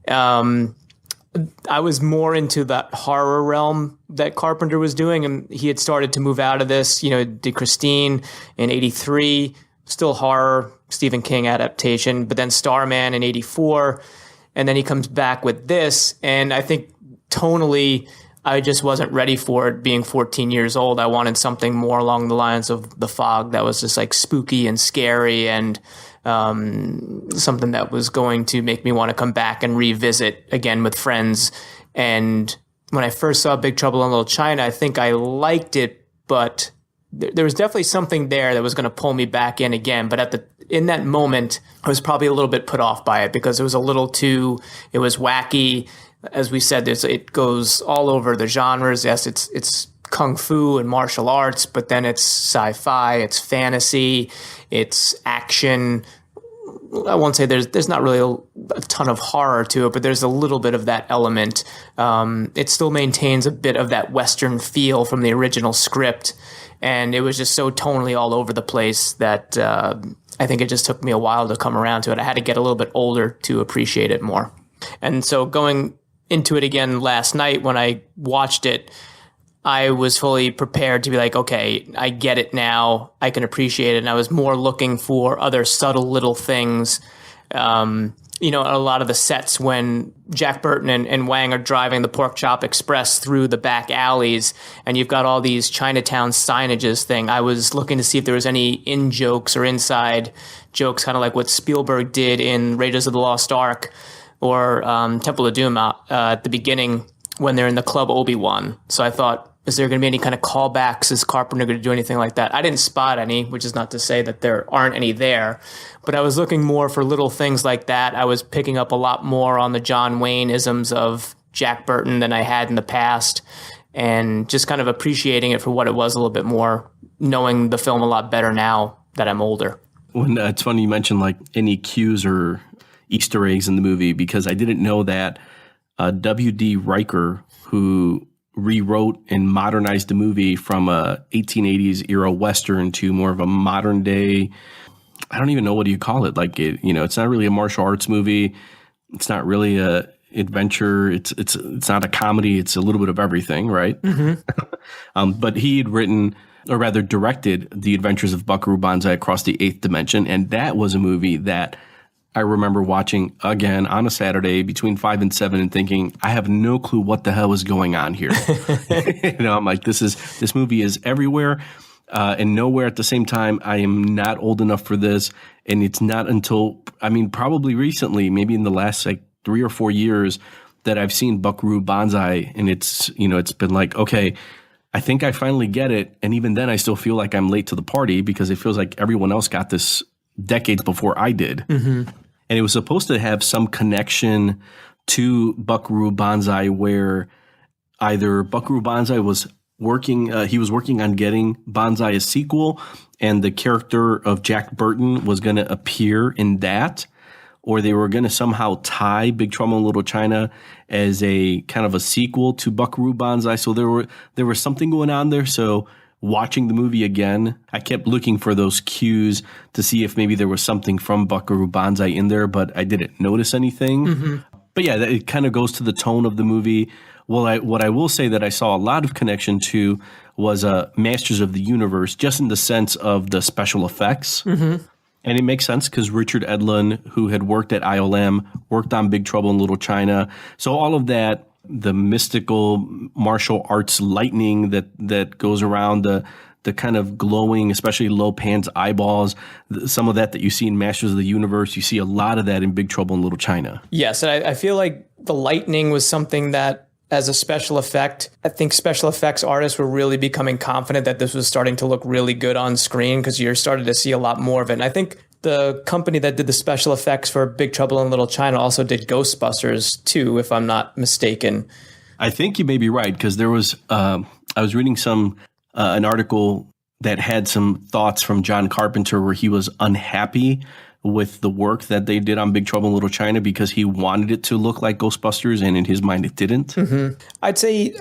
I was more into that horror realm that Carpenter was doing, and he had started to move out of this. Did Christine in '83, still horror, Stephen King adaptation, but then Starman in '84, and then he comes back with this, and I think tonally, I just wasn't ready for it. Being 14 years old, I wanted something more along the lines of The Fog that was just like spooky and scary and something that was going to make me want to come back and revisit again with friends. And when I first saw Big Trouble in Little China, I think I liked it, but there was definitely something there that was going to pull me back in again. But in that moment, I was probably a little bit put off by it because it was it was wacky. As we said, it goes all over the genres. Yes, it's kung fu and martial arts, but then it's sci-fi, it's fantasy, it's action. I won't say there's not really a ton of horror to it, but there's a little bit of that element. It still maintains a bit of that Western feel from the original script, and it was just so tonally all over the place that I think it just took me a while to come around to it. I had to get a little bit older to appreciate it more. And so going into it again last night when I watched it, I was fully prepared to be like, okay, I get it now. I can appreciate it. And I was more looking for other subtle little things. A lot of the sets when Jack Burton and Wang are driving the Pork Chop Express through the back alleys and you've got all these Chinatown signages thing. I was looking to see if there was any in-jokes or inside jokes, kind of like what Spielberg did in Raiders of the Lost Ark or Temple of Doom at the beginning when they're in the Club Obi-Wan. So I thought, is there going to be any kind of callbacks? Is Carpenter going to do anything like that? I didn't spot any, which is not to say that there aren't any there. But I was looking more for little things like that. I was picking up a lot more on the John Wayne isms of Jack Burton than I had in the past, and just kind of appreciating it for what it was a little bit more, knowing the film a lot better now that I'm older. It's funny you mentioned like any cues or Easter eggs in the movie, because I didn't know that W.D. Riker, who rewrote and modernized the movie from a 1880s era Western to more of a modern day, I don't even know what do you call it. Like it's not really a martial arts movie. It's not really a adventure. It's not a comedy. It's a little bit of everything, right? Mm-hmm. But he had written, or rather directed, The Adventures of Buckaroo Banzai Across the Eighth Dimension, and that was a movie that I remember watching again on a Saturday between 5 and 7 and thinking, I have no clue what the hell is going on here. I'm like, this movie is everywhere and nowhere at the same time. I am not old enough for this. And it's not until, probably recently, maybe in the last like 3 or 4 years that I've seen Buckaroo Banzai. And it's been like, okay, I think I finally get it. And even then, I still feel like I'm late to the party because it feels like everyone else got this decades before I did. And it was supposed to have some connection to Buckaroo Banzai, where either Buckaroo Banzai was working on getting Banzai a sequel, and the character of Jack Burton was going to appear in that, or they were going to somehow tie Big Trouble in Little China as a kind of a sequel to Buckaroo Banzai. So there was something going on there. So watching the movie again, I kept looking for those cues to see if maybe there was something from Buckaroo Banzai in there, but I didn't notice anything. But yeah, it kind of goes to the tone of the movie. Well, what I will say that I saw a lot of connection to was Masters of the Universe, just in the sense of the special effects. And it makes sense because Richard Edlund, who had worked at ILM, worked on Big Trouble in Little China. So all of that, the mystical martial arts lightning that goes around, the kind of glowing, especially Lopan's eyeballs, some of that you see in Masters of the Universe, you see a lot of that in Big Trouble in Little China. Yes, and I feel like the lightning was something that, as a special effect, I think special effects artists were really becoming confident that this was starting to look really good on screen because you're starting to see a lot more of it. And I think the company that did the special effects for Big Trouble in Little China also did Ghostbusters too, if I'm not mistaken. I think you may be right, because there was I was reading an article that had some thoughts from John Carpenter where he was unhappy with the work that they did on Big Trouble in Little China because he wanted it to look like Ghostbusters, and in his mind it didn't. I'd say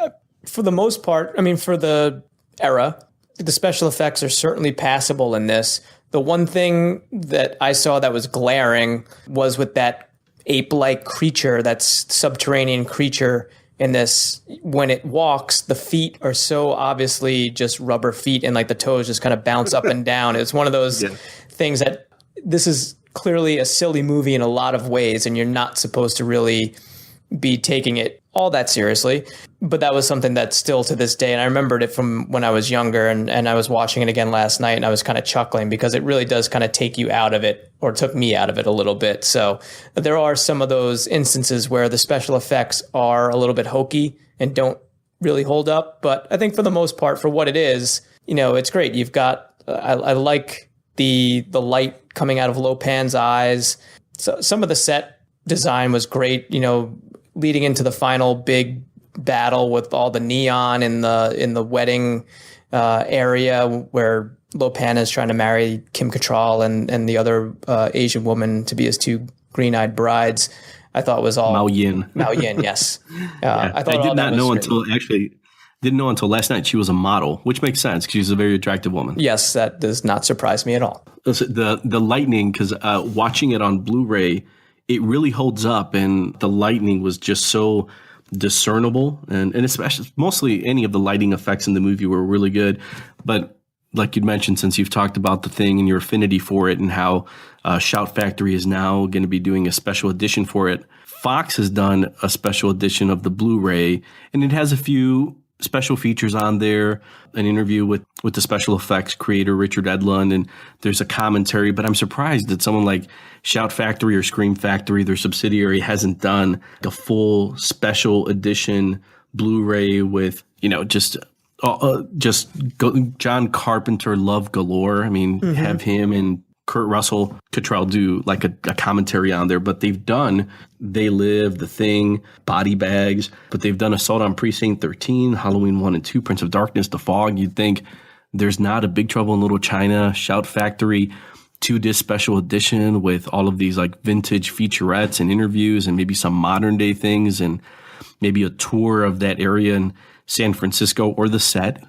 for the most part, I mean, for the era, the special effects are certainly passable in this. The one thing that I saw that was glaring was with that ape-like creature, that subterranean creature in this. When it walks, the feet are so obviously just rubber feet, and like the toes just kind of bounce up and down. It's one of those things that this is clearly a silly movie in a lot of ways, and you're not supposed to really be taking it all that seriously. But that was something that still to this day, and I remembered it from when I was younger, and I was watching it again last night, and I was kind of chuckling because it really does kind of take you out of it, or took me out of it a little bit. So there are some of those instances where the special effects are a little bit hokey and don't really hold up. But I think for the most part, for what it is, it's great. You've got, I like the light coming out of Lopan's eyes. So some of the set design was great, leading into the final big battle with all the neon in the wedding area where Lopan is trying to marry Kim Cattrall and the other Asian woman to be his two green-eyed brides. I thought was all Mao Yin. Mao Yin, yes. I did not know didn't know until last night she was a model, which makes sense because she's a very attractive woman. Yes, that does not surprise me at all. The lightning, because watching it on Blu-ray, it really holds up, and the lightning was just so discernible, and especially mostly any of the lighting effects in the movie were really good. But like you'd mentioned, since you've talked about the thing and your affinity for it, and how Shout Factory is now going to be doing a special edition for it, Fox has done a special edition of the Blu-ray, and it has a few special features on there, an interview with the special effects creator Richard Edlund, and there's a commentary. But I'm surprised that someone like Shout Factory or Scream Factory, their subsidiary, hasn't done a full special edition Blu-ray with just John Carpenter love galore. I mean, have him and Kurt Russell Cattrall do like a commentary on there. But they've done They Live, The Thing, Body Bags, but they've done Assault on Precinct 13, Halloween 1 and 2, Prince of Darkness, The Fog. You'd think there's not a Big Trouble in Little China, Shout Factory 2-disc special edition with all of these like vintage featurettes and interviews and maybe some modern day things and maybe a tour of that area in San Francisco or the set.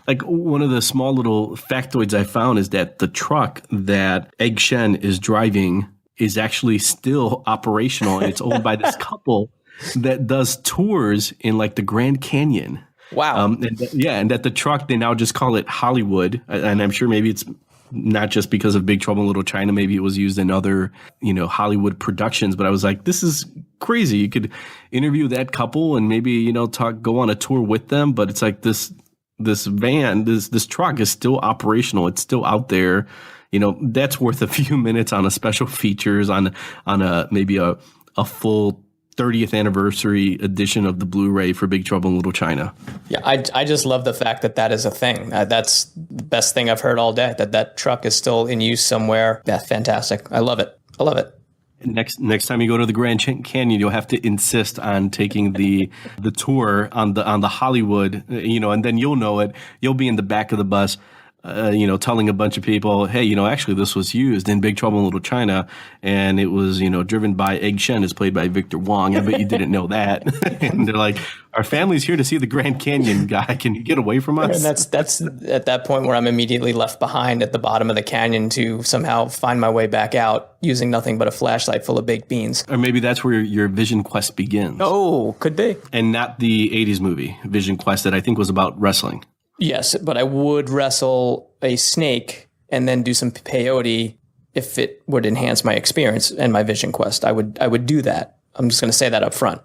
Like one of the small little factoids I found is that the truck that Egg Shen is driving is actually still operational, and it's owned by this couple that does tours in like the Grand Canyon. Wow. And that the truck, they now just call it Hollywood. And I'm sure maybe it's not just because of Big Trouble in Little China. Maybe it was used in other, Hollywood productions. But I was like, this is crazy. You could interview that couple and maybe, go on a tour with them. But it's like this van, this truck is still operational. It's still out there. That's worth a few minutes on a special features on a maybe a full 30th anniversary edition of the Blu-ray for Big Trouble in Little China. Yeah, I just love the fact that that is a thing. That's the best thing I've heard all day, that truck is still in use somewhere. Yeah, fantastic. I love it. I love it. Next time you go to the Grand Canyon, you'll have to insist on taking the tour on the Hollywood, and then you'll know it. You'll be in the back of the bus, telling a bunch of people, hey, actually this was used in Big Trouble in Little China, and it was, driven by Egg Shen, is played by Victor Wong. I bet you didn't know that. And they're like, our family's here to see the Grand Canyon guy. Can you get away from us? And that's at that point where I'm immediately left behind at the bottom of the canyon to somehow find my way back out using nothing but a flashlight full of baked beans. Or maybe that's where your Vision Quest begins. Oh, could be. And not the 80s movie, Vision Quest, that I think was about wrestling. Yes, but I would wrestle a snake and then do some peyote if it would enhance my experience and my Vision Quest. I would do that. I'm just going to say that up front.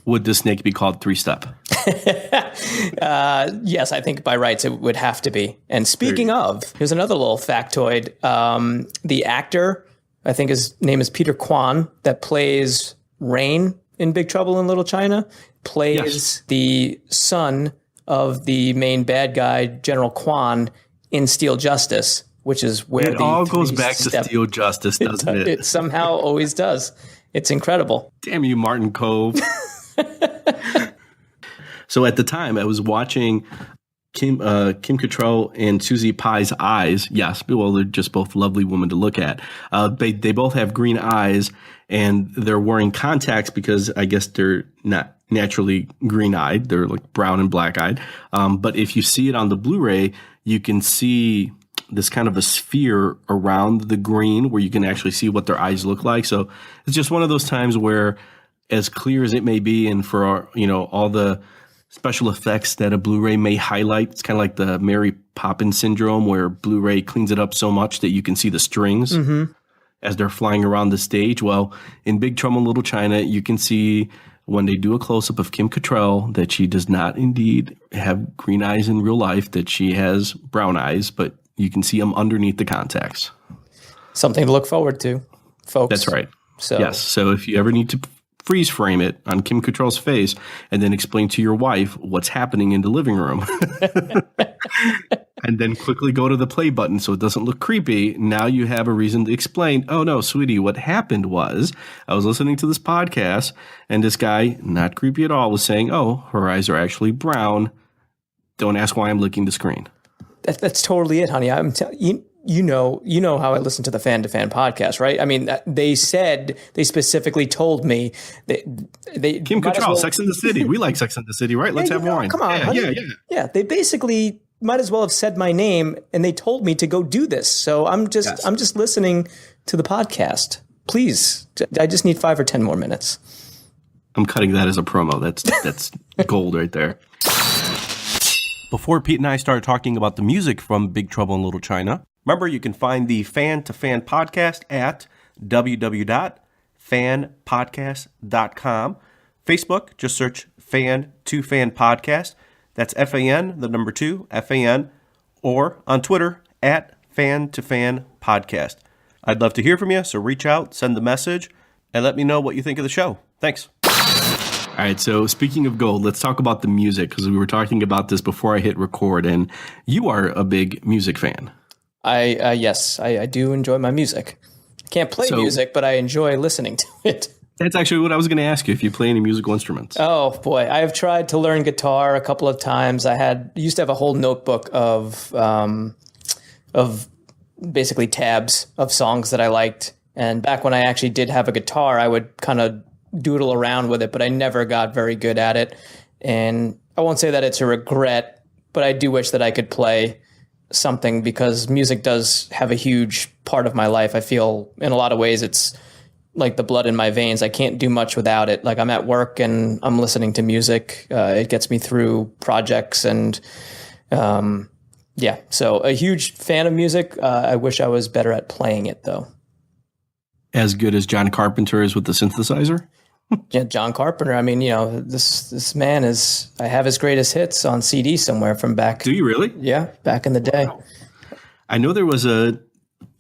Would the snake be called Three-Step? Yes, I think by rights it would have to be. And speaking of, here's another little factoid. The actor, I think his name is Peter Kwan, that plays Rain in Big Trouble in Little China, plays the son of the main bad guy, General Kwan, in Steel Justice, which is where it all goes back to Steel Justice, doesn't it? It somehow always does. It's incredible. Damn you, Martin Cove. So at the time, I was watching Kim Cattrall and Susie Pie's eyes. Yes, well, they're just both lovely women to look at. They both have green eyes, and they're wearing contacts because I guess they're not naturally green-eyed. They're like brown and black-eyed. But if you see it on the Blu-ray, you can see this kind of a sphere around the green where you can actually see what their eyes look like. So it's just one of those times where, as clear as it may be, and for all the special effects that a Blu-ray may highlight, it's kind of like the Mary Poppins syndrome, where Blu-ray cleans it up so much that you can see the strings as they're flying around the stage. Well, in Big Trouble in Little China, you can see when they do a close-up of Kim Cattrall that she does not indeed have green eyes in real life, that she has brown eyes, but you can see them underneath the contacts. Something to look forward to, folks. That's right. Yes. So if you ever need to freeze frame it on Kim Cattrall's face and then explain to your wife what's happening in the living room and then quickly go to the play button so it doesn't look creepy, now you have a reason to explain, oh no, sweetie, what happened was I was listening to this podcast and this guy, not creepy at all, was saying, oh, her eyes are actually brown. Don't ask why I'm licking the screen. That's totally it, honey. I'm telling you. You know how I listen to the Fan2Fan podcast, right? I mean, they specifically told me they Kim Cattrall, Sex and the City. We like Sex and the City, right? Let's have wine. Come on, honey. Yeah. They basically might as well have said my name, and they told me to go do this. So I'm just listening to the podcast. Please, I just need 5 or 10 more minutes. I'm cutting that as a promo. That's gold right there. Before Pete and I start talking about the music from Big Trouble in Little China, remember, you can find the Fan2Fan podcast at www.fanpodcast.com. Facebook, just search Fan2Fan podcast. That's FAN, the number 2, FAN, or on Twitter at Fan2Fan podcast. I'd love to hear from you, so reach out, send the message, and let me know what you think of the show. Thanks. All right, so speaking of gold, let's talk about the music, because we were talking about this before I hit record, and you are a big music fan. Yes, I do enjoy my music. I can't play music, but I enjoy listening to it. That's actually what I was going to ask you, if you play any musical instruments. Oh, boy. I have tried to learn guitar a couple of times. I used to have a whole notebook of basically tabs of songs that I liked. And back when I actually did have a guitar, I would kind of doodle around with it, but I never got very good at it. And I won't say that it's a regret, but I do wish that I could play something, because music does have a huge part of my life. I feel in a lot of ways it's like the blood in my veins. I can't do much without it. Like, I'm at work and I'm listening to music. It gets me through projects, and so a huge fan of music. I wish I was better at playing it, though. As good as John Carpenter is with the synthesizer? Yeah, John Carpenter. I mean, this man is. I have his greatest hits on CD somewhere from back. Do you really? Yeah, back in the day. Wow. I know there was a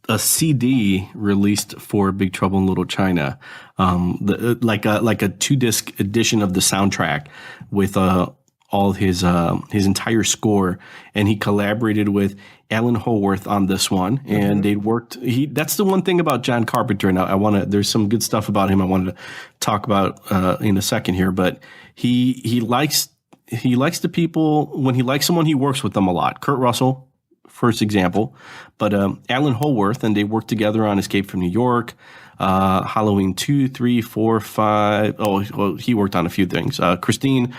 a CD released for Big Trouble in Little China, like a 2-disc edition of the soundtrack with all his entire score, and he collaborated with Alan Howarth on this one, and they worked. That's the one thing about John Carpenter, and there's some good stuff about him I wanted to talk about in a second here, but he likes the people. When he likes someone, he works with them a lot. Kurt Russell, first example, but Alan Howarth, and they worked together on Escape from New York, Halloween 2, 3, 4, 5. Oh, well, he worked on a few things. Christine,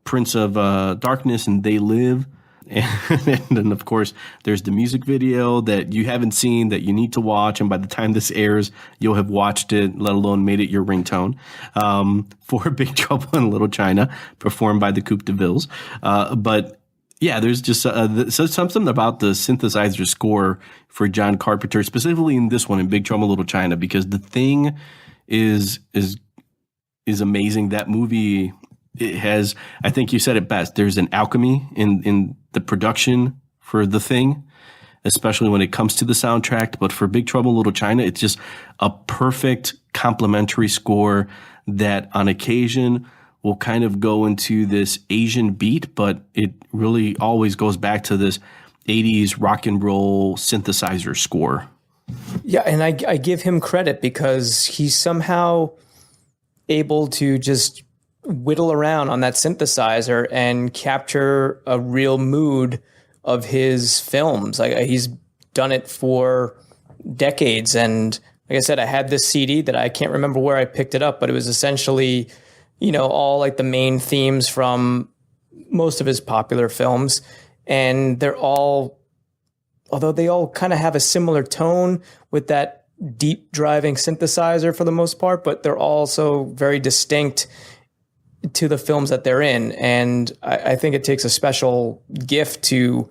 Prince of Darkness, and They Live. And then, of course, there's the music video that you haven't seen that you need to watch. And by the time this airs, you'll have watched it, let alone made it your ringtone, for Big Trouble in Little China, performed by the Coupe de Villes. But yeah, there's just something about the synthesizer score for John Carpenter, specifically in this one, in Big Trouble in Little China, because the thing is amazing. That movie, it has, I think you said it best, there's an alchemy in the production for The Thing, especially when it comes to the soundtrack. But for Big Trouble in Little China, it's just a perfect complementary score that on occasion will kind of go into this Asian beat, but it really always goes back to this 80s rock and roll synthesizer score. Yeah, and I give him credit because he's somehow able to just whittle around on that synthesizer and capture a real mood of his films. Like, he's done it for decades. And like I said, I had this CD that I can't remember where I picked it up, but it was essentially, all like the main themes from most of his popular films. And they're all, although they all kind of have a similar tone with that deep driving synthesizer for the most part, but they're also very distinct to the films that they're in. And I think it takes a special gift to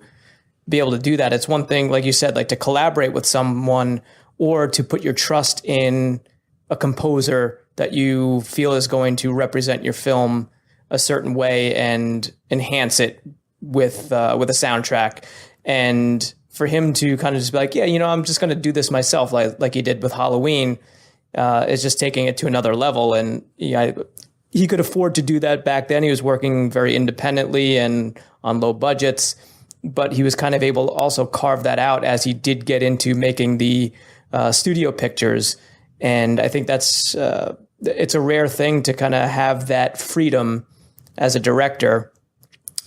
be able to do that. It's one thing, like you said, like to collaborate with someone or to put your trust in a composer that you feel is going to represent your film a certain way and enhance it with a soundtrack. And for him to kind of just be like, yeah, I'm just going to do this myself, like he did with Halloween, is just taking it to another level. And he could afford to do that back then. He was working very independently and on low budgets, but he was kind of able to also carve that out as he did get into making the studio pictures. And I think that's it's a rare thing to kind of have that freedom as a director,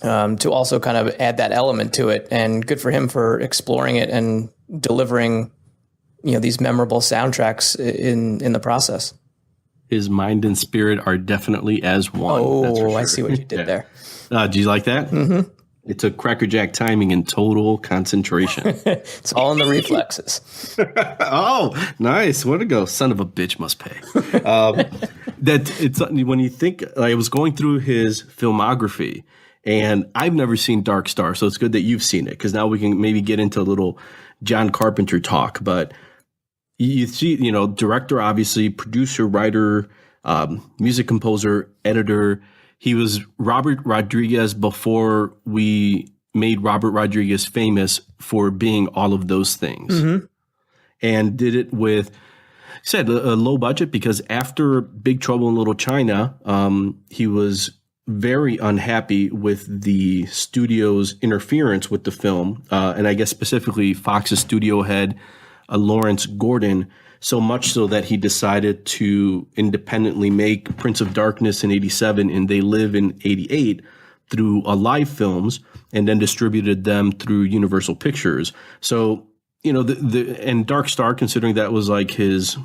to also kind of add that element to it. And good for him for exploring it and delivering, these memorable soundtracks in the process. His mind and spirit are definitely as one. Oh, sure. I see what you did there. Do you like that? Mm-hmm. It took crackerjack timing and total concentration. It's all in the reflexes. Oh, nice. Way to go. Son of a bitch must pay. When you think, I was going through his filmography, and I've never seen Dark Star, so it's good that you've seen it, because now we can maybe get into a little John Carpenter talk. But you see, director, obviously, producer, writer, music composer, editor. He was Robert Rodriguez before we made Robert Rodriguez famous for being all of those things. Mm-hmm. And did it with, a low budget, because after Big Trouble in Little China, he was very unhappy with the studio's interference with the film. And I guess specifically Fox's studio head, Lawrence Gordon, so much so that he decided to independently make Prince of Darkness in 87 and They Live in 88 through Alive Films, and then distributed them through Universal Pictures. So, and Dark Star, considering that was like his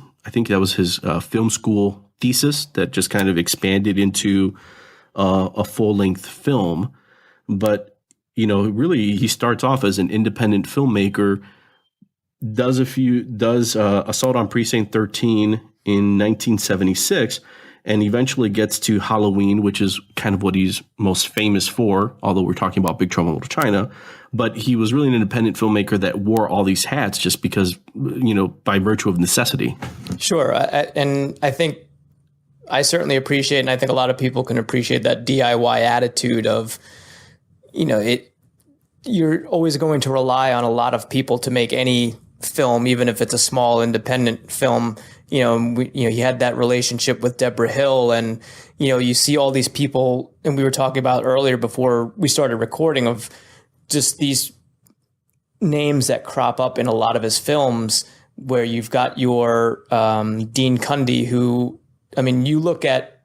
film school thesis that just kind of expanded into a full-length film. But, really he starts off as an independent filmmaker, does Assault on Precinct 13 in 1976, and eventually gets to Halloween, which is kind of what he's most famous for, although we're talking about Big Trouble in Little China. But he was really an independent filmmaker that wore all these hats just because, by virtue of necessity. Sure. And I think I certainly appreciate, and I think a lot of people can appreciate that DIY attitude of, you're always going to rely on a lot of people to make any film, even if it's a small independent film. He had that relationship with Deborah Hill, and you see all these people, and we were talking about earlier before we started recording, of just these names that crop up in a lot of his films, where you've got your Dean Cundey, who, I mean, you look at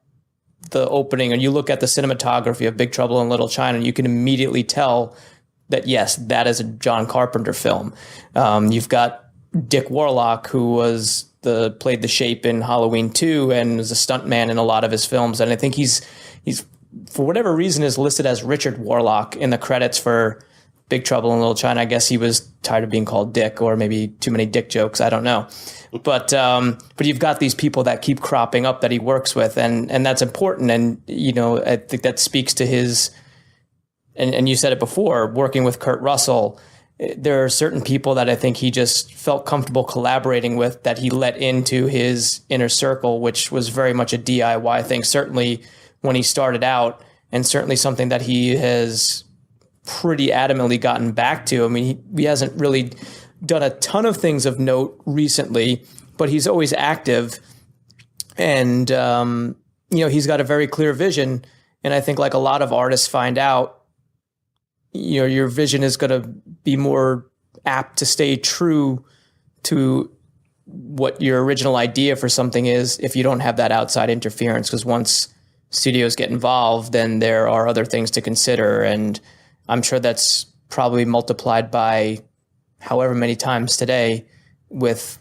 the opening and you look at the cinematography of Big Trouble in Little China, and you can immediately tell that, yes, that is a John Carpenter film. You've got Dick Warlock, who played the Shape in Halloween 2 and was a stuntman in a lot of his films. And I think he's for whatever reason is listed as Richard Warlock in the credits for Big Trouble in Little China. I guess he was tired of being called Dick, or maybe too many Dick jokes. I don't know. But you've got these people that keep cropping up that he works with, and that's important. And, I think that speaks to his, and you said it before, working with Kurt Russell. There are certain people that I think he just felt comfortable collaborating with, that he let into his inner circle, which was very much a DIY thing, certainly when he started out, and certainly something that he has pretty adamantly gotten back to. I mean, he hasn't really done a ton of things of note recently, but he's always active, and he's got a very clear vision. And I think, like a lot of artists find out, your vision is going to be more apt to stay true to what your original idea for something is if you don't have that outside interference. Because once studios get involved, then there are other things to consider, and I'm sure that's probably multiplied by however many times today, with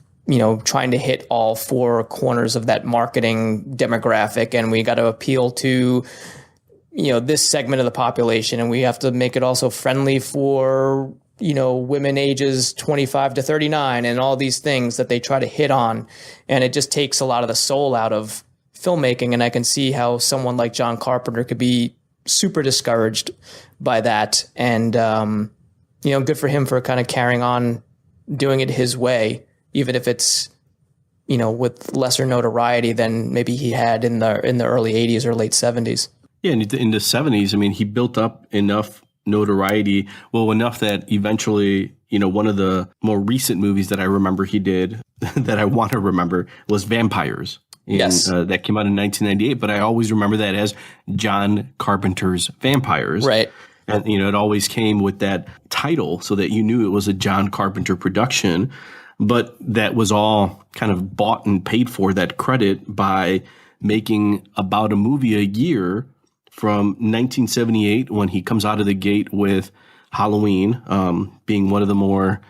trying to hit all four corners of that marketing demographic, and we got to appeal to this segment of the population, and we have to make it also friendly for women ages 25 to 39, and all these things that they try to hit on, and it just takes a lot of the soul out of filmmaking. And I can see how someone like John Carpenter could be super discouraged by that, and good for him for kind of carrying on doing it his way, even if it's with lesser notoriety than maybe he had in the early 80s or late 70s. Yeah, in the 70s, I mean, he built up enough notoriety, enough that eventually, one of the more recent movies that I remember he did, that I want to remember, was Vampires. Yes. That came out in 1998, but I always remember that as John Carpenter's Vampires. Right. And, it always came with that title so that you knew it was a John Carpenter production, but that was all kind of bought and paid for, that credit, by making about a movie a year from 1978, when he comes out of the gate with Halloween, being one of the more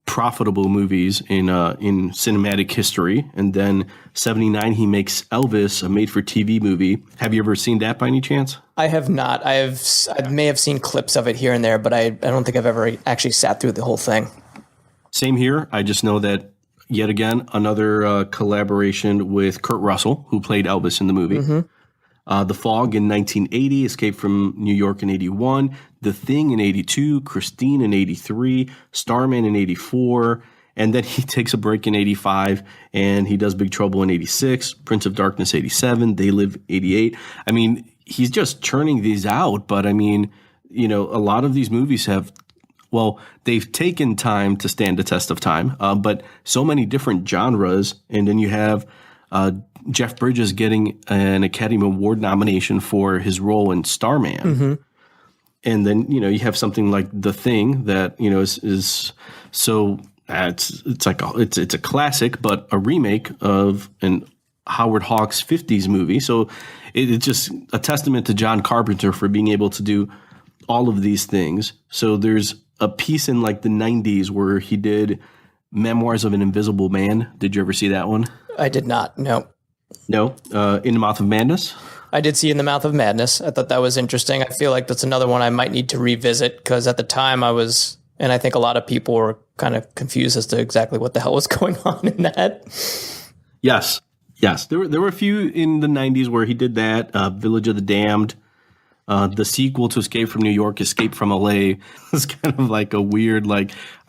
profitable movies in cinematic history. And then 79, he makes Elvis, a made-for-TV movie. Have you ever seen that by any chance? I have not. I may have seen clips of it here and there, but I don't think I've ever actually sat through the whole thing. Same here. I just know that, yet again, another collaboration with Kurt Russell, who played Elvis in the movie. Mm-hmm. The Fog in 1980, Escape from New York in 81, The Thing in 82, Christine in 83, Starman in 84, and then he takes a break in 85, and he does Big Trouble in 86, Prince of Darkness 87, They Live 88. I mean, he's just churning these out, but I mean, a lot of these movies have, they've taken time to stand the test of time, but so many different genres, and then you have Jeff Bridges getting an Academy Award nomination for his role in Starman. Mm-hmm. And then, you have something like The Thing that, is so it's a classic, but a remake of an Howard Hawks 50s movie. So it's just a testament to John Carpenter for being able to do all of these things. So there's a piece in like the 90s where he did Memoirs of an Invisible Man. Did you ever see that one? I did not. No. No? In the Mouth of Madness? I did see In the Mouth of Madness. I thought that was interesting. I feel like that's another one I might need to revisit, because at the time and I think a lot of people were kind of confused as to exactly what the hell was going on in that. Yes. There were a few in the 90s where he did that. Village of the Damned. The sequel to Escape from New York, Escape from LA, was kind of like a weird, all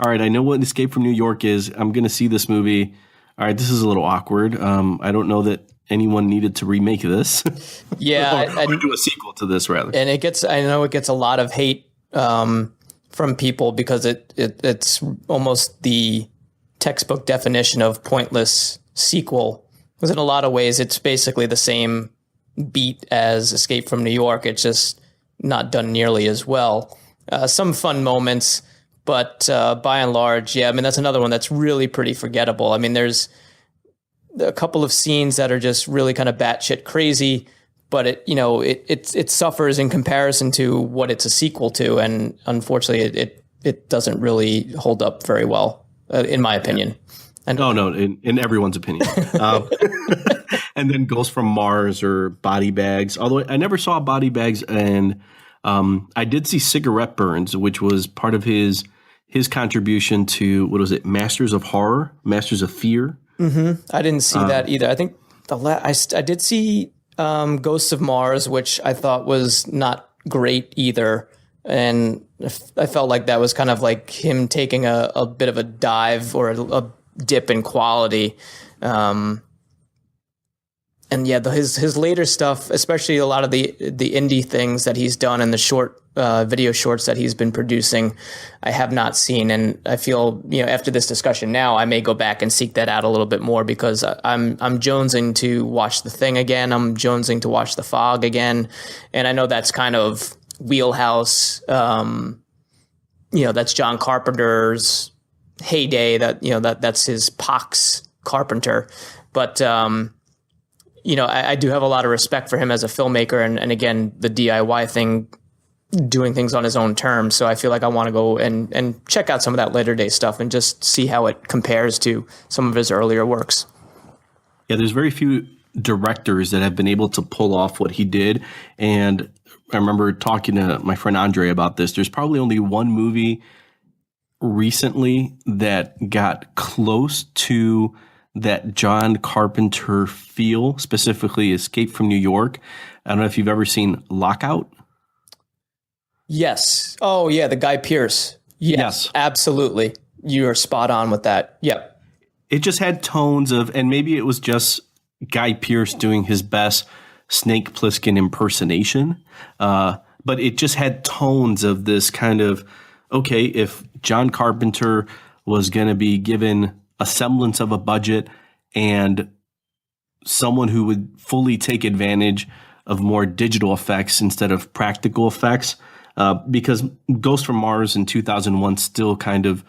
right, I know what Escape from New York is. I'm going to see this movie. All right, this is a little awkward. I don't know that anyone needed to remake this. Yeah. or do a sequel to this, rather. And I know it gets a lot of hate from people, because it's almost the textbook definition of pointless sequel, because in a lot of ways it's basically the same beat as Escape from New York. It's just not done nearly as well. Some fun moments, but by and large, yeah, I mean, that's another one that's really pretty forgettable. I mean, there's a couple of scenes that are just really kind of batshit crazy, but it suffers in comparison to what it's a sequel to, and unfortunately, it doesn't really hold up very well, in my opinion. And in everyone's opinion. And then Ghost from Mars or Body Bags. Although I never saw Body Bags, and I did see Cigarette Burns, which was part of his contribution to, what was it, Masters of Horror, Masters of Fear. Mm-hmm. I didn't see that either. I think I did see Ghosts of Mars, which I thought was not great either. And I felt like that was kind of like him taking a bit of a dive or a dip in quality. And yeah, his later stuff, especially a lot of the indie things that he's done and the short video shorts that he's been producing, I have not seen. And I feel, after this discussion now, I may go back and seek that out a little bit more, because I'm jonesing to watch The Thing again. I'm jonesing to watch The Fog again. And I know that's kind of wheelhouse. That's John Carpenter's heyday. That's his Pox Carpenter. But I do have a lot of respect for him as a filmmaker, and again, the DIY thing, doing things on his own terms. So I feel like I want to go and check out some of that later day stuff and just see how it compares to some of his earlier works. Yeah, there's very few directors that have been able to pull off what he did. And I remember talking to my friend Andre about this. There's probably only one movie recently that got close to that John Carpenter feel, specifically Escape from New York. I don't know if you've ever seen Lockout. Yes. Oh, yeah, the Guy Pearce. Yes, absolutely. You are spot on with that. Yep. It just had tones of, and maybe it was just Guy Pearce doing his best Snake Plissken impersonation, but it just had tones of this kind of, okay, if John Carpenter was going to be given a semblance of a budget and someone who would fully take advantage of more digital effects instead of practical effects, because Ghost from Mars in 2001 still kind of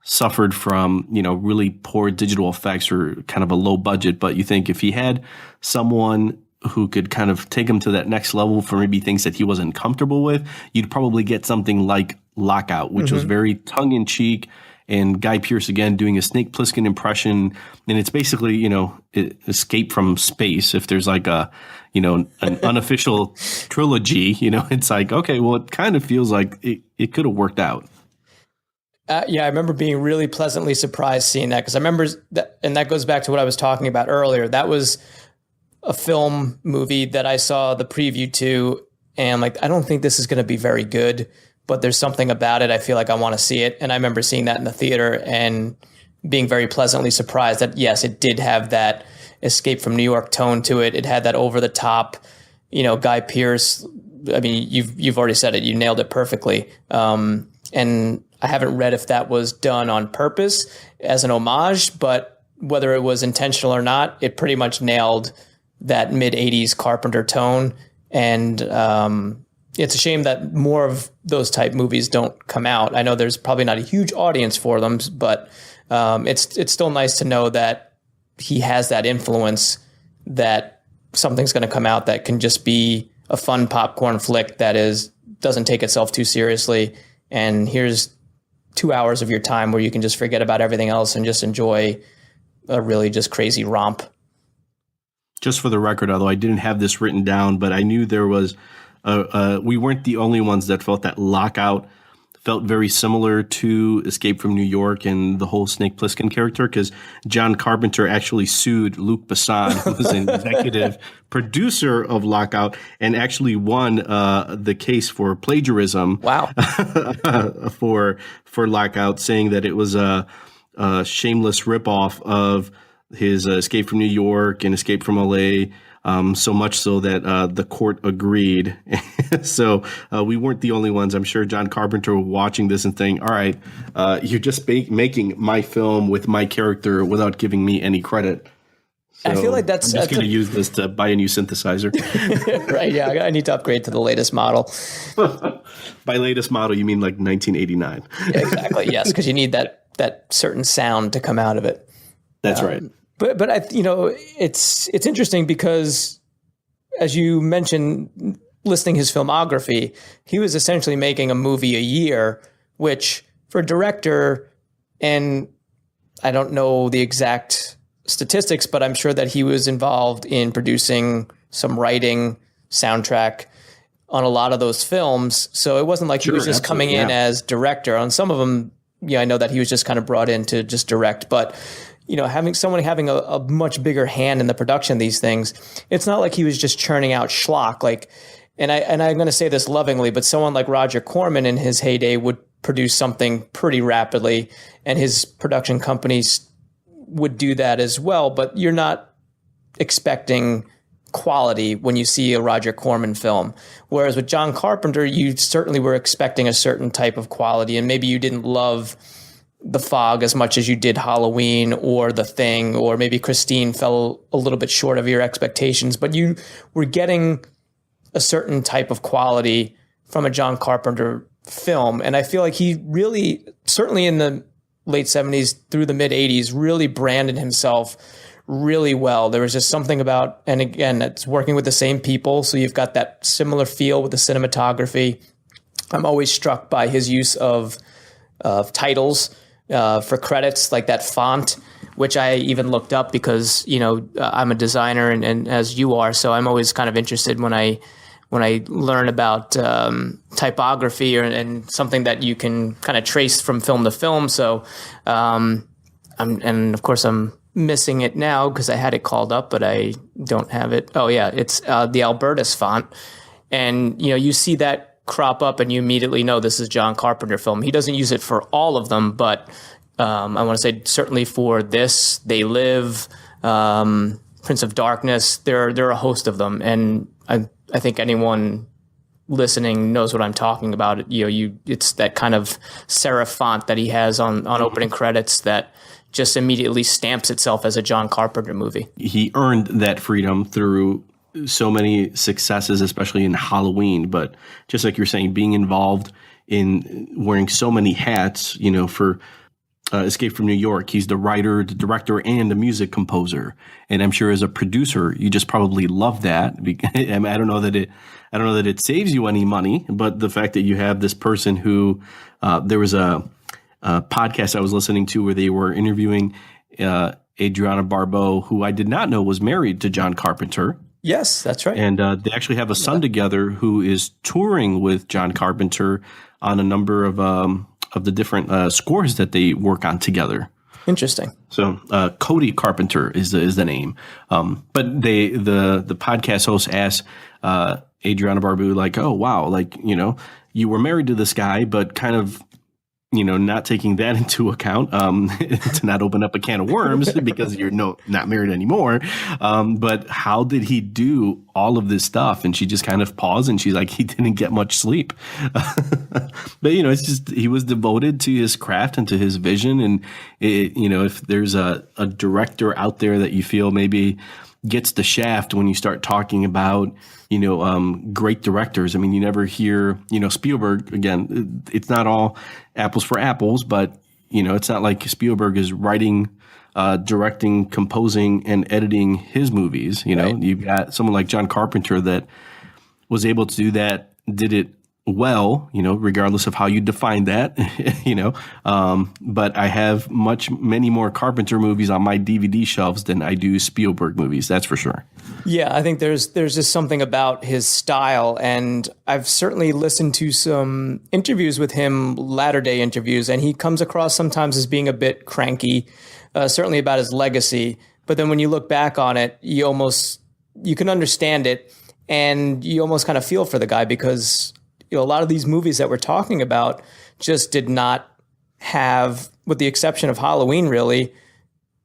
suffered from, really poor digital effects or kind of a low budget. But you think if he had someone who could kind of take him to that next level for maybe things that he wasn't comfortable with, you'd probably get something like Lockout, which was very tongue in cheek. And Guy Pearce, again, doing a Snake Plissken impression. And it's basically, Escape from Space. If there's like an unofficial trilogy, it's like, okay, well, it kind of feels like it could have worked out. Yeah, I remember being really pleasantly surprised seeing that, because I remember that, and that goes back to what I was talking about earlier. That was a film movie that I saw the preview to, and I don't think this is going to be very good, but there's something about it. I feel like I want to see it. And I remember seeing that in the theater and being very pleasantly surprised that, yes, it did have that Escape from New York tone to it. It had that over the top, Guy Pearce. I mean, you've already said it. You nailed it perfectly. And I haven't read if that was done on purpose as an homage, but whether it was intentional or not, it pretty much nailed that mid-'80s Carpenter tone. And it's a shame that more of those type movies don't come out. I know there's probably not a huge audience for them, but it's still nice to know that he has that influence, that something's going to come out that can just be a fun popcorn flick that doesn't take itself too seriously. And here's 2 hours of your time where you can just forget about everything else and just enjoy a really just crazy romp. Just for the record, although I didn't have this written down, but I knew there was we weren't the only ones that felt that Lockout felt very similar to Escape from New York and the whole Snake Plissken character, because John Carpenter actually sued Luc Besson, who was an executive producer of Lockout, and actually won the case for plagiarism. Wow. for Lockout, saying that it was a shameless ripoff of his Escape from New York and Escape from LA. So much so that the court agreed. So we weren't the only ones. I'm sure John Carpenter watching this and thinking, all right, you're just making my film with my character without giving me any credit. So I feel like I'm just going to use this to buy a new synthesizer. Right. Yeah. I need to upgrade to the latest model. By latest model, you mean like 1989. Yeah, exactly. Yes. Because you need that certain sound to come out of it. That's right. But it's interesting because, as you mentioned, listing his filmography, he was essentially making a movie a year, which for a director, and I don't know the exact statistics, but I'm sure that he was involved in producing some writing, soundtrack on a lot of those films. So it wasn't like he was just coming in as director. On some of them, I know that he was just kind of brought in to just direct, but having a much bigger hand in the production of these things, it's not like he was just churning out schlock. And I'm going to say this lovingly, but someone like Roger Corman in his heyday would produce something pretty rapidly, and his production companies would do that as well. But you're not expecting quality when you see a Roger Corman film. Whereas with John Carpenter, you certainly were expecting a certain type of quality, and maybe you didn't love The Fog as much as you did Halloween or The Thing, or maybe Christine fell a little bit short of your expectations, but you were getting a certain type of quality from a John Carpenter film. And I feel like he really, certainly in the late 70s through the mid 80s, really branded himself really well. There was just something about, and again, it's working with the same people, so you've got that similar feel with the cinematography. I'm always struck by his use of titles for credits, like that font, which I even looked up because, I'm a designer and as you are, so I'm always kind of interested when I learn about typography and something that you can kind of trace from film to film. So, and of course I'm missing it now because I had it called up, but I don't have it. Oh yeah, it's the Albertus font, and you see that crop up and you immediately know this is John Carpenter film. He doesn't use it for all of them, but I want to say certainly for this, They Live, Prince of Darkness. There are a host of them, and I think anyone listening knows what I'm talking about. It's that kind of serif font that he has on opening credits that just immediately stamps itself as a John Carpenter movie. He earned that freedom through so many successes, especially in Halloween. But just like you're saying, being involved in wearing so many hats, for Escape from New York, he's the writer, the director, and the music composer. And I'm sure as a producer, you just probably love that. I don't know that it saves you any money, but the fact that you have this person who there was a podcast I was listening to where they were interviewing Adriana Barbeau, who I did not know was married to John Carpenter. Yes, that's right. And they actually have a son together who is touring with John Carpenter on a number of the different scores that they work on together. Interesting. So Cody Carpenter is the name. But the podcast host asked Adriana Barbeau, like, oh, wow, like, you were married to this guy, but kind of, not taking that into account to not open up a can of worms because you're not married anymore. But how did he do all of this stuff? And she just kind of paused and she's like, he didn't get much sleep. But, it's just he was devoted to his craft and to his vision. And, if there's a director out there that you feel maybe gets the shaft when you start talking about, great directors. I mean, you never hear, Spielberg, again, it's not all apples for apples, but, it's not like Spielberg is writing, directing, composing, and editing his movies. Right. You've got someone like John Carpenter that was able to do that, did it well, regardless of how you define that, but I have many more Carpenter movies on my DVD shelves than I do Spielberg movies. That's for sure. Yeah, I think there's just something about his style, and I've certainly listened to some interviews with him, latter day interviews, and he comes across sometimes as being a bit cranky, certainly about his legacy. But then when you look back on it, you can understand it, and you almost kind of feel for the guy because a lot of these movies that we're talking about just did not have, with the exception of Halloween, really,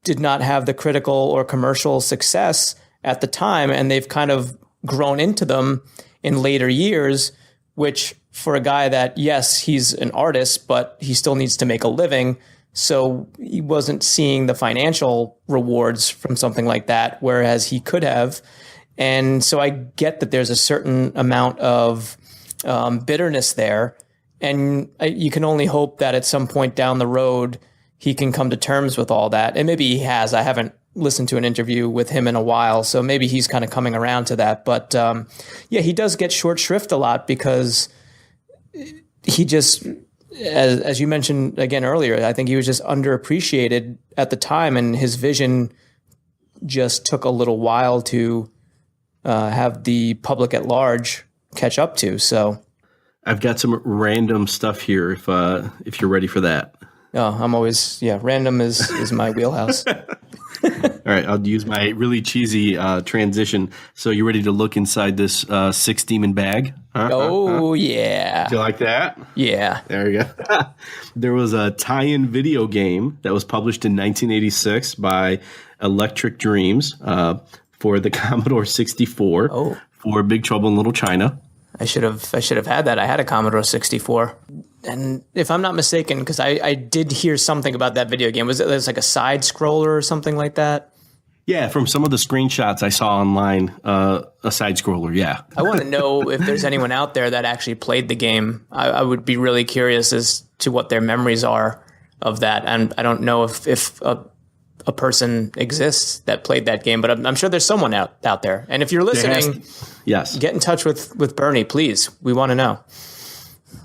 did not have the critical or commercial success at the time, and they've kind of grown into them in later years, which for a guy that, yes, he's an artist, but he still needs to make a living. So he wasn't seeing the financial rewards from something like that, whereas he could have. And so I get that there's a certain amount of bitterness there. And you can only hope that at some point down the road, he can come to terms with all that. And maybe he has. I haven't listened to an interview with him in a while, so maybe he's kind of coming around to that. But yeah, he does get short shrift a lot because he just, as you mentioned again earlier, I think he was just underappreciated at the time, and his vision just took a little while to have the public at large catch up to. So I've got some random stuff here if you're ready for that. Oh, I'm always, random is my wheelhouse. All right, I'll use my really cheesy transition. So you ready to look inside this six demon bag? Yeah. Do you like that? Yeah. There you go. There was a tie-in video game that was published in 1986 by Electric Dreams for the Commodore 64 for Big Trouble in Little China. I should have had that. I had a Commodore 64. And if I'm not mistaken, because I did hear something about that video game. Was it like a side scroller or something like that? Yeah, from some of the screenshots I saw online, a side scroller, yeah. I want to know if there's anyone out there that actually played the game. I would be really curious as to what their memories are of that. And I don't know if a person exists that played that game, but I'm sure there's someone out there. And if you're listening, yes, get in touch with Bernie, please. We want to know.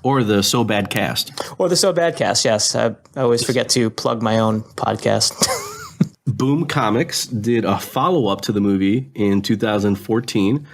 Or the So Bad Cast. Or the So Bad Cast, yes. I always forget to plug my own podcast. Boom Comics did a follow-up to the movie in 2014,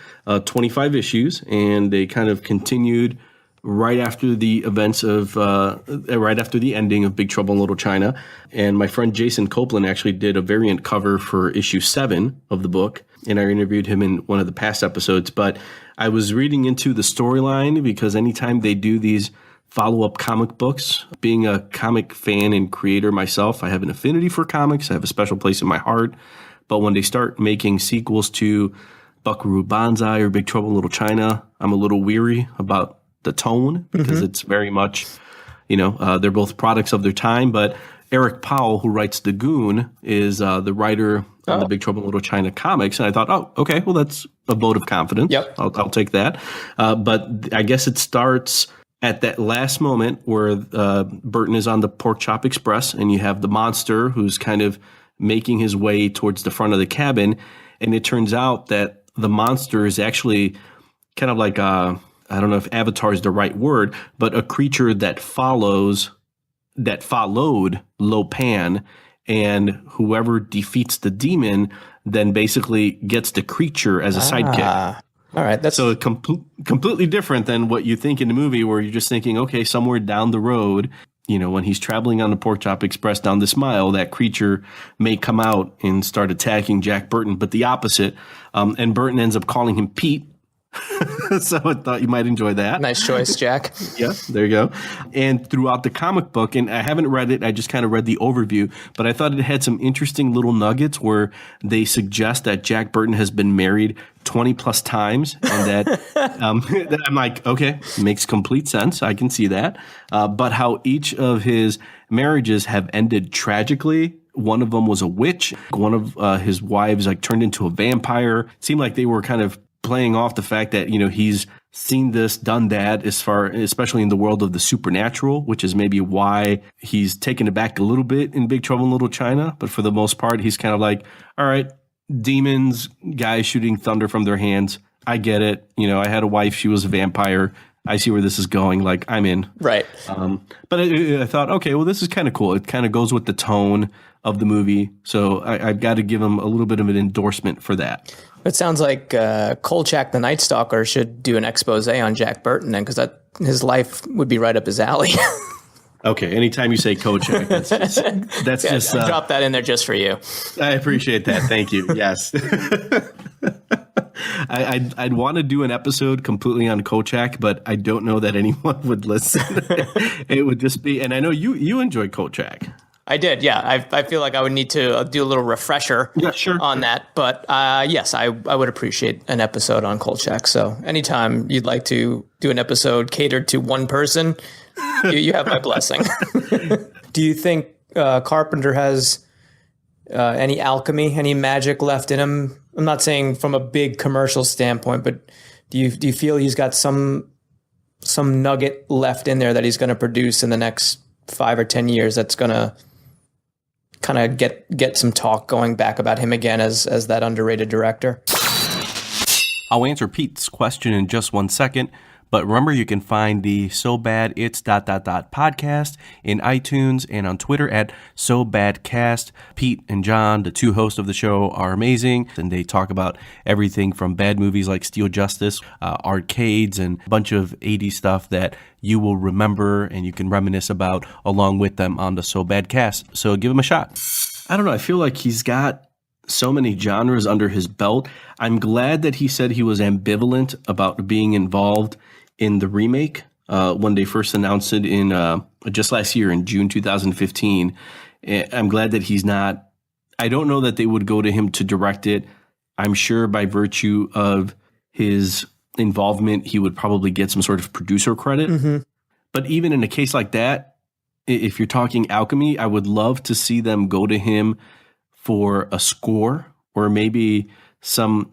25 issues, and they kind of continued right after the events of, right after the ending of Big Trouble in Little China. And my friend Jason Copeland actually did a variant cover for issue 7 of the book, and I interviewed him in one of the past episodes. But I was reading into the storyline because anytime they do these follow-up comic books, being a comic fan and creator myself, I have an affinity for comics. I have a special place in my heart. But when they start making sequels to Buckaroo Banzai or Big Trouble in Little China, I'm a little weary about the tone because it's very much, they're both products of their time. But Eric Powell, who writes The Goon, is the writer on the Big Trouble in Little China comics. And I thought, okay, well, that's a vote of confidence. Yep. I'll take that. But I guess it starts at that last moment where Burton is on the Pork Chop Express and you have the monster who's kind of making his way towards the front of the cabin. And it turns out that the monster is actually kind of like I don't know if avatar is the right word, but a creature that followed Lo Pan, and whoever defeats the demon then basically gets the creature as a sidekick. All right. That's so completely different than what you think in the movie where you're just thinking, okay, somewhere down the road, when he's traveling on the Pork Chop Express down this mile, that creature may come out and start attacking Jack Burton, but the opposite. And Burton ends up calling him Pete. So I thought you might enjoy that. Nice choice, Jack. Yeah, there you go. And throughout the comic book, and I haven't read it, I just kind of read the overview, but I thought it had some interesting little nuggets where they suggest that Jack Burton has been married 20 plus times, and that I'm like, okay, makes complete sense. I can see that. But how each of his marriages have ended tragically. One of them was a witch. One of his wives turned into a vampire. It seemed like they were kind of playing off the fact that, he's seen this, done that, especially in the world of the supernatural, which is maybe why he's taken it back a little bit in Big Trouble in Little China. But for the most part, he's kind of like, all right, demons, guys shooting thunder from their hands. I get it. I had a wife. She was a vampire. I see where this is going. I'm in. Right. But I thought, okay, well, this is kind of cool. It kind of goes with the tone of the movie. So I've got to give him a little bit of an endorsement for that. It sounds like Kolchak the Night Stalker should do an expose on Jack Burton then, because his life would be right up his alley. Okay, anytime you say Kolchak, that's just I dropped that in there just for you. I appreciate that. Thank you. Yes. I'd want to do an episode completely on Kolchak, but I don't know that anyone would listen. It would just be, and I know you enjoy Kolchak. I did. Yeah. I feel like I would need to do a little refresher on that. But yes, I would appreciate an episode on Kolchak. So anytime you'd like to do an episode catered to one person, you have my blessing. Do you think Carpenter has any alchemy, any magic left in him? I'm not saying from a big commercial standpoint, but do you feel he's got some nugget left in there that he's going to produce in the next 5 or 10 years that's going to kind of get some talk going back about him again as that underrated director? I'll answer Pete's question in just 1 second. But remember, you can find the So Bad It's ... podcast in iTunes and on Twitter at So Bad Cast. Pete and John, the two hosts of the show, are amazing, and they talk about everything from bad movies like Steel Justice, arcades, and a bunch of 80s stuff that you will remember and you can reminisce about along with them on the So Bad Cast. So give them a shot. I don't know. I feel like he's got so many genres under his belt. I'm glad that he said he was ambivalent about being involved in the remake when they first announced it in just last year in June 2015. I'm glad that he's not. I don't know that they would go to him to direct it. I'm sure by virtue of his involvement, he would probably get some sort of producer credit. Mm-hmm. But even in a case like that, if you're talking alchemy, I would love to see them go to him for a score or maybe some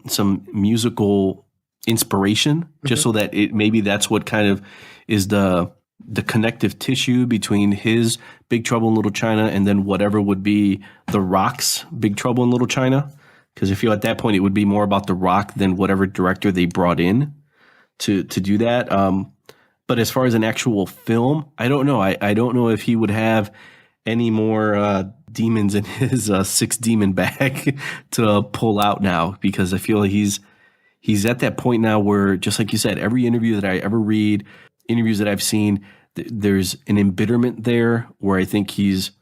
musical inspiration, just so that maybe that's what kind of is the connective tissue between his Big Trouble in Little China and then whatever would be The Rock's Big Trouble in Little China. Because I feel at that point it would be more about The Rock than whatever director they brought in to do that. But as far as an actual film, I don't know. I don't know if he would have any more demons in his 6-demon bag to pull out now, because I feel like he's at that point now where, just like you said, every interview that I ever read, interviews that I've seen, there's an embitterment there where I think he's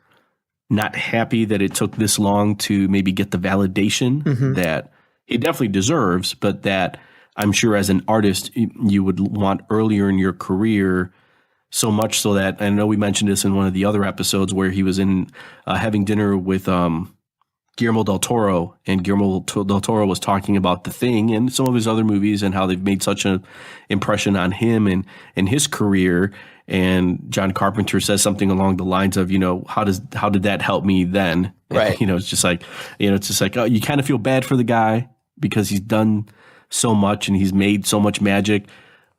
not happy that it took this long to maybe get the validation that he definitely deserves, but that I'm sure as an artist you would want earlier in your career, so much so that, I know we mentioned this in one of the other episodes where he was in having dinner with Guillermo del Toro, and Guillermo del Toro was talking about The Thing and some of his other movies and how they've made such an impression on him and his career. And John Carpenter says something along the lines of, how did that help me then? Right. It's just like, oh, you kind of feel bad for the guy because he's done so much and he's made so much magic.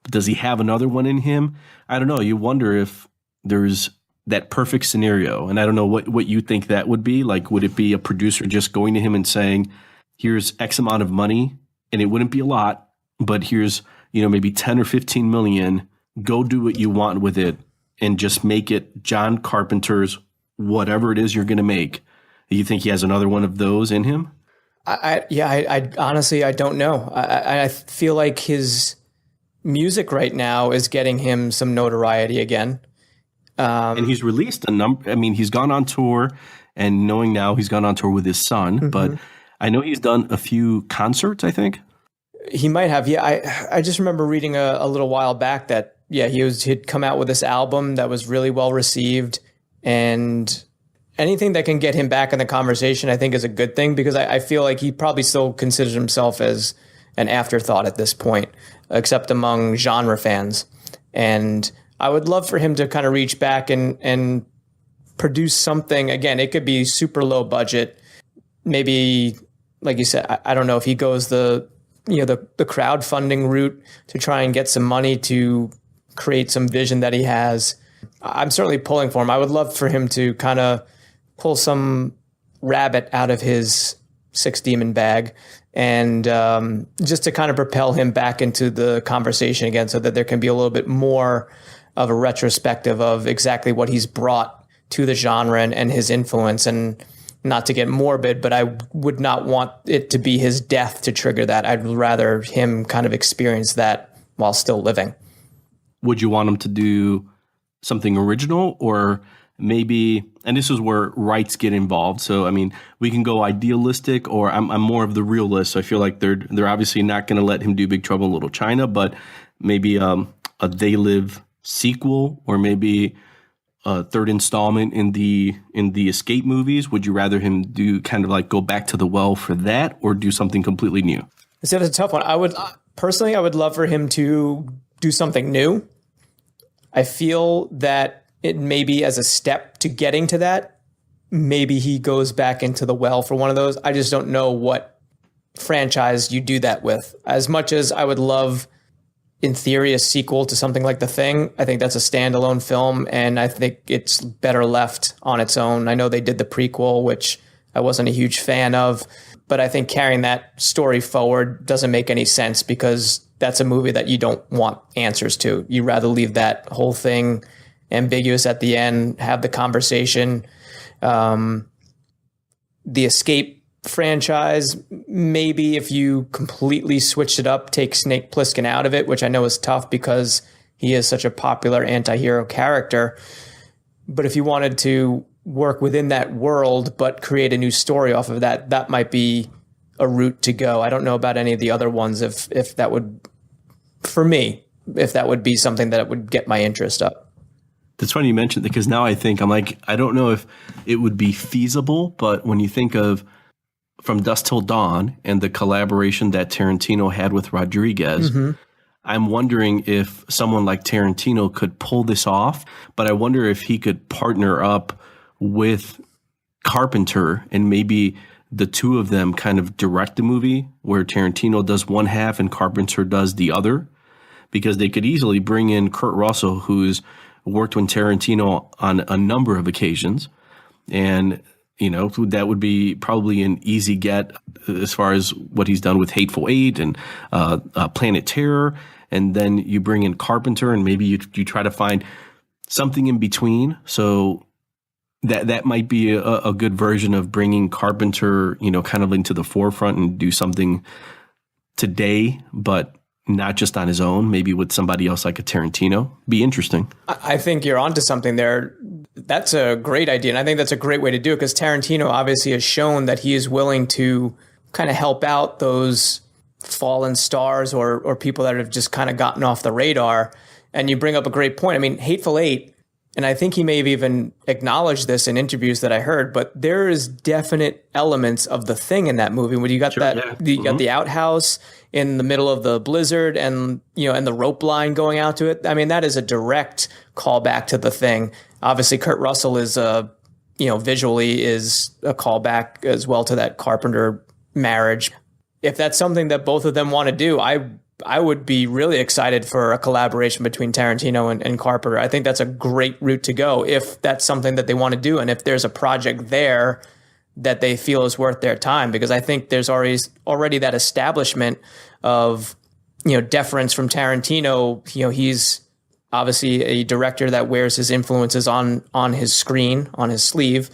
But does he have another one in him? I don't know. You wonder if there's that perfect scenario. And I don't know what you think that would be. Like, would it be a producer just going to him and saying, here's X amount of money, and it wouldn't be a lot, but here's, maybe 10 or 15 million, go do what you want with it and just make it John Carpenter's whatever it is you're going to make. You think he has another one of those in him? I honestly, I don't know. I feel like his music right now is getting him some notoriety again. And he's released a number. I mean, he's gone on tour, and knowing now he's gone on tour with his son, but I know he's done a few concerts, I think. He might have. Yeah. I just remember reading a little while back that, he'd come out with this album that was really well received, and anything that can get him back in the conversation, I think, is a good thing, because I feel like he probably still considers himself as an afterthought at this point, except among genre fans. And I would love for him to kind of reach back and produce something. Again, it could be super low budget. Maybe, like you said, I don't know if he goes the crowdfunding route to try and get some money to create some vision that he has. I'm certainly pulling for him. I would love for him to kind of pull some rabbit out of his 6-demon bag and just to kind of propel him back into the conversation again, so that there can be a little bit more of a retrospective of exactly what he's brought to the genre and his influence. And not to get morbid, but I would not want it to be his death to trigger that. I'd rather him kind of experience that while still living. Would you want him to do something original, or maybe, and this is where rights get involved. So, I mean, we can go idealistic, or I'm more of the realist. So I feel like they're obviously not going to let him do Big Trouble in Little China, but maybe a They Live sequel, or maybe third installment in the Escape movies? Would you rather him do kind of like go back to the well for that, or do something completely new? So that's a tough one. I would personally, I would love for him to do something new. I feel that it maybe as a step to getting to that, maybe he goes back into the well for one of those. I just don't know what franchise you do that with. As much as I would love, in theory, a sequel to something like The Thing, I think that's a standalone film, and I think it's better left on its own. I know they did the prequel, which I wasn't a huge fan of, but I think carrying that story forward doesn't make any sense because that's a movie that you don't want answers to. You rather leave that whole thing ambiguous at the end, have the conversation. The Escape franchise, maybe if you completely switched it up, take Snake Plissken out of it, which I know is tough because he is such a popular anti-hero character. But if you wanted to work within that world but create a new story off of that, that might be a route to go. I don't know about any of the other ones if that would, for me, if that would be something that would get my interest up. It's funny you mentioned that because now I'm like, I don't know if it would be feasible, but when you think of From Dusk Till Dawn and the collaboration that Tarantino had with Rodriguez, I'm wondering if someone like Tarantino could pull this off, but I wonder if he could partner up with Carpenter and maybe the two of them kind of direct the movie where Tarantino does one half and Carpenter does the other, because they could easily bring in Kurt Russell, who's worked with Tarantino on a number of occasions, and that would be probably an easy get as far as what he's done with Hateful Eight and Planet Terror. And then you bring in Carpenter and maybe you try to find something in between. So that might be a good version of bringing Carpenter, kind of into the forefront and do something today, but not just on his own, maybe with somebody else like a Tarantino. Be interesting. I think you're onto something there. That's a great idea. And I think that's a great way to do it because Tarantino obviously has shown that he is willing to kind of help out those fallen stars or people that have just kind of gotten off the radar. And you bring up a great point. I mean, Hateful Eight, and I think he may have even acknowledged this in interviews that I heard, but there is definite elements of The Thing in that movie. When you got you got the outhouse in the middle of the blizzard and, and the rope line going out to it. I mean, that is a direct callback to The Thing. Obviously, Kurt Russell is visually is a callback as well to that Carpenter marriage. If that's something that both of them want to do, I would be really excited for a collaboration between Tarantino and Carpenter. I think that's a great route to go if that's something that they want to do. And if there's a project there that they feel is worth their time, because I think there's already that establishment of, deference from Tarantino. He's obviously a director that wears his influences on his screen, on his sleeve.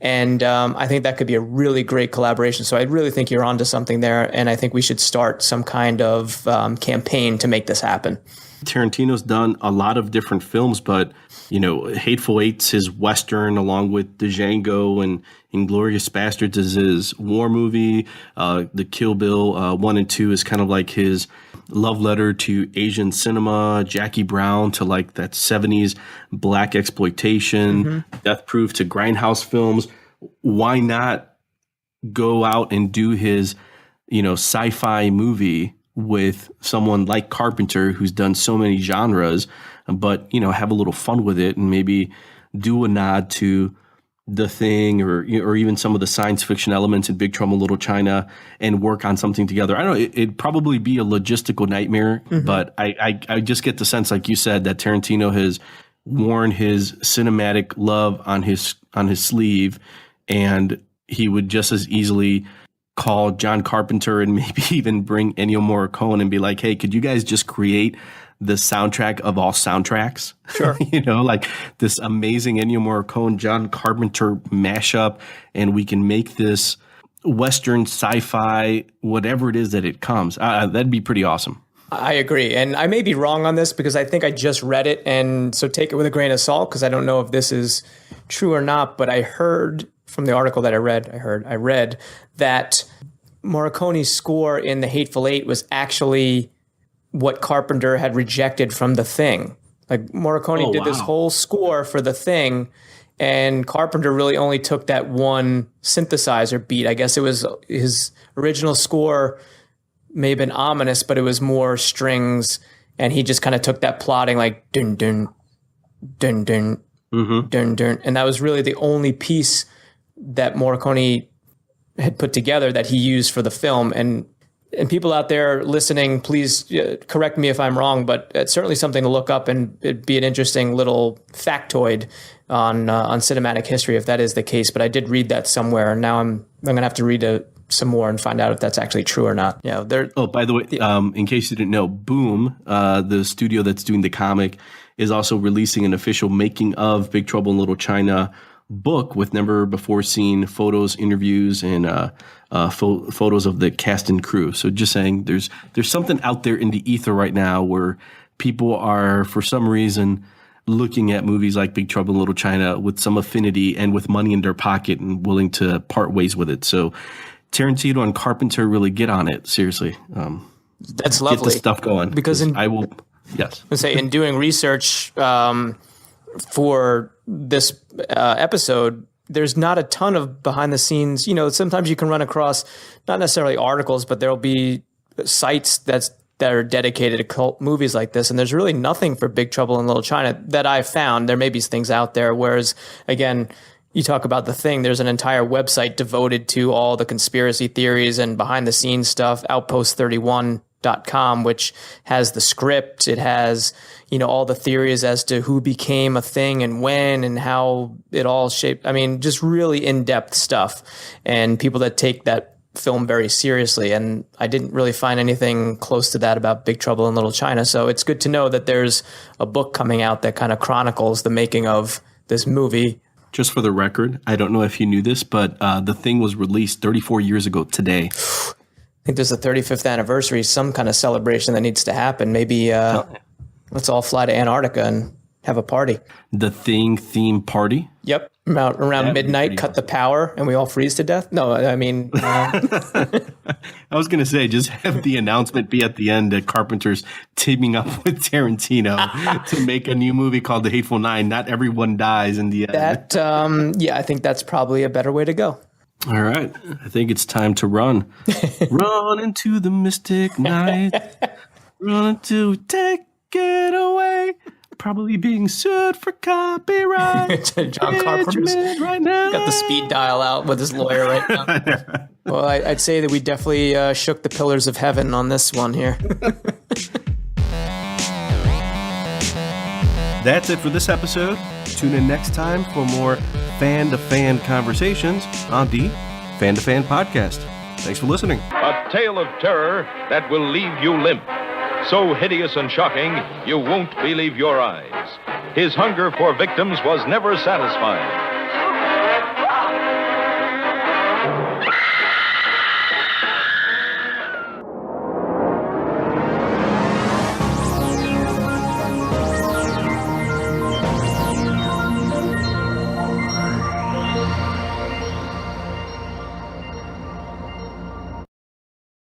And I think that could be a really great collaboration. So I really think you're onto something there. And I think we should start some kind of campaign to make this happen. Tarantino's done a lot of different films, but, Hateful Eight's his Western along with Django, and Inglourious Basterds is his war movie. The Kill Bill 1 and 2 is kind of like his love letter to Asian cinema. Jackie Brown to like that 70s black exploitation. Death Proof to grindhouse films. Why not go out and do his, sci-fi movie with someone like Carpenter, who's done so many genres, but, have a little fun with it and maybe do a nod to The Thing or even some of the science fiction elements in Big Trouble in Little China and work on something together. I don't know. It'd probably be a logistical nightmare, but I just get the sense, like you said, that Tarantino has worn his cinematic love on his sleeve, and he would just as easily call John Carpenter and maybe even bring Ennio Morricone and be like, hey, could you guys just create the soundtrack of all soundtracks? Sure. Like this amazing Ennio Morricone, John Carpenter mashup, and we can make this Western sci-fi, whatever it is that it comes. That'd be pretty awesome. I agree. And I may be wrong on this because I think I just read it. And so take it with a grain of salt because I don't know if this is true or not. But I heard from the article that I read that Morricone's score in The Hateful Eight was actually what Carpenter had rejected from The Thing. Like Morricone Oh, did this wow. whole score for The Thing, and Carpenter really only took that one synthesizer beat. I guess it was his original score may have been ominous, but it was more strings, and he just kind of took that plotting like dun dun dun dun dun dun, and that was really the only piece that Morricone had put together that he used for the film. And people out there listening, please correct me if I'm wrong, but it's certainly something to look up, and it'd be an interesting little factoid on cinematic history if that is the case. But I did read that somewhere, and now I'm going to have to read some more and find out if that's actually true or not. Oh, by the way, in case you didn't know, Boom, the studio that's doing the comic, is also releasing an official making of Big Trouble in Little China book with never before seen photos, interviews, and photos of the cast and crew. So just saying, there's something out there in the ether right now where people are, for some reason, looking at movies like Big Trouble in Little China with some affinity and with money in their pocket and willing to part ways with it. So Tarantino and Carpenter really get on it. Seriously, that's lovely. Get the stuff going, because I will. Yes, I say in doing research for this episode, there's not a ton of behind the scenes. Sometimes you can run across not necessarily articles, but there'll be sites that are dedicated to cult movies like this, and there's really nothing for Big Trouble in Little China that I've found. There may be things out there, whereas again, you talk about The Thing, there's an entire website devoted to all the conspiracy theories and behind the scenes stuff, outpost31.com, which has the script. It has, all the theories as to who became a thing and when and how it all shaped. I mean, just really in-depth stuff, and people that take that film very seriously. And I didn't really find anything close to that about Big Trouble in Little China. So it's good to know that there's a book coming out that kind of chronicles the making of this movie. Just for the record, I don't know if you knew this, but The Thing was released 34 years ago today. I think there's a 35th anniversary, some kind of celebration that needs to happen. Maybe let's all fly to Antarctica and have a party. The Thing theme party? Yep. Around midnight, cut the power, and we all freeze to death? No, I mean... I was going to say, just have the announcement be at the end that Carpenter's teaming up with Tarantino to make a new movie called The Hateful Nine. Not everyone dies in the end. I think that's probably a better way to go. All right. I think it's time to run. Run into the mystic night. Run to take it away. Probably being sued for copyright. John Carpenter's right now. Got the speed dial out with his lawyer right now. Well, I'd say that we definitely shook the pillars of heaven on this one here. That's it for this episode. Tune in next time for more fan-to-fan conversations on the Fan2Fan podcast. Thanks for listening. A tale of terror that will leave you limp. So hideous and shocking, you won't believe your eyes. His hunger for victims was never satisfied.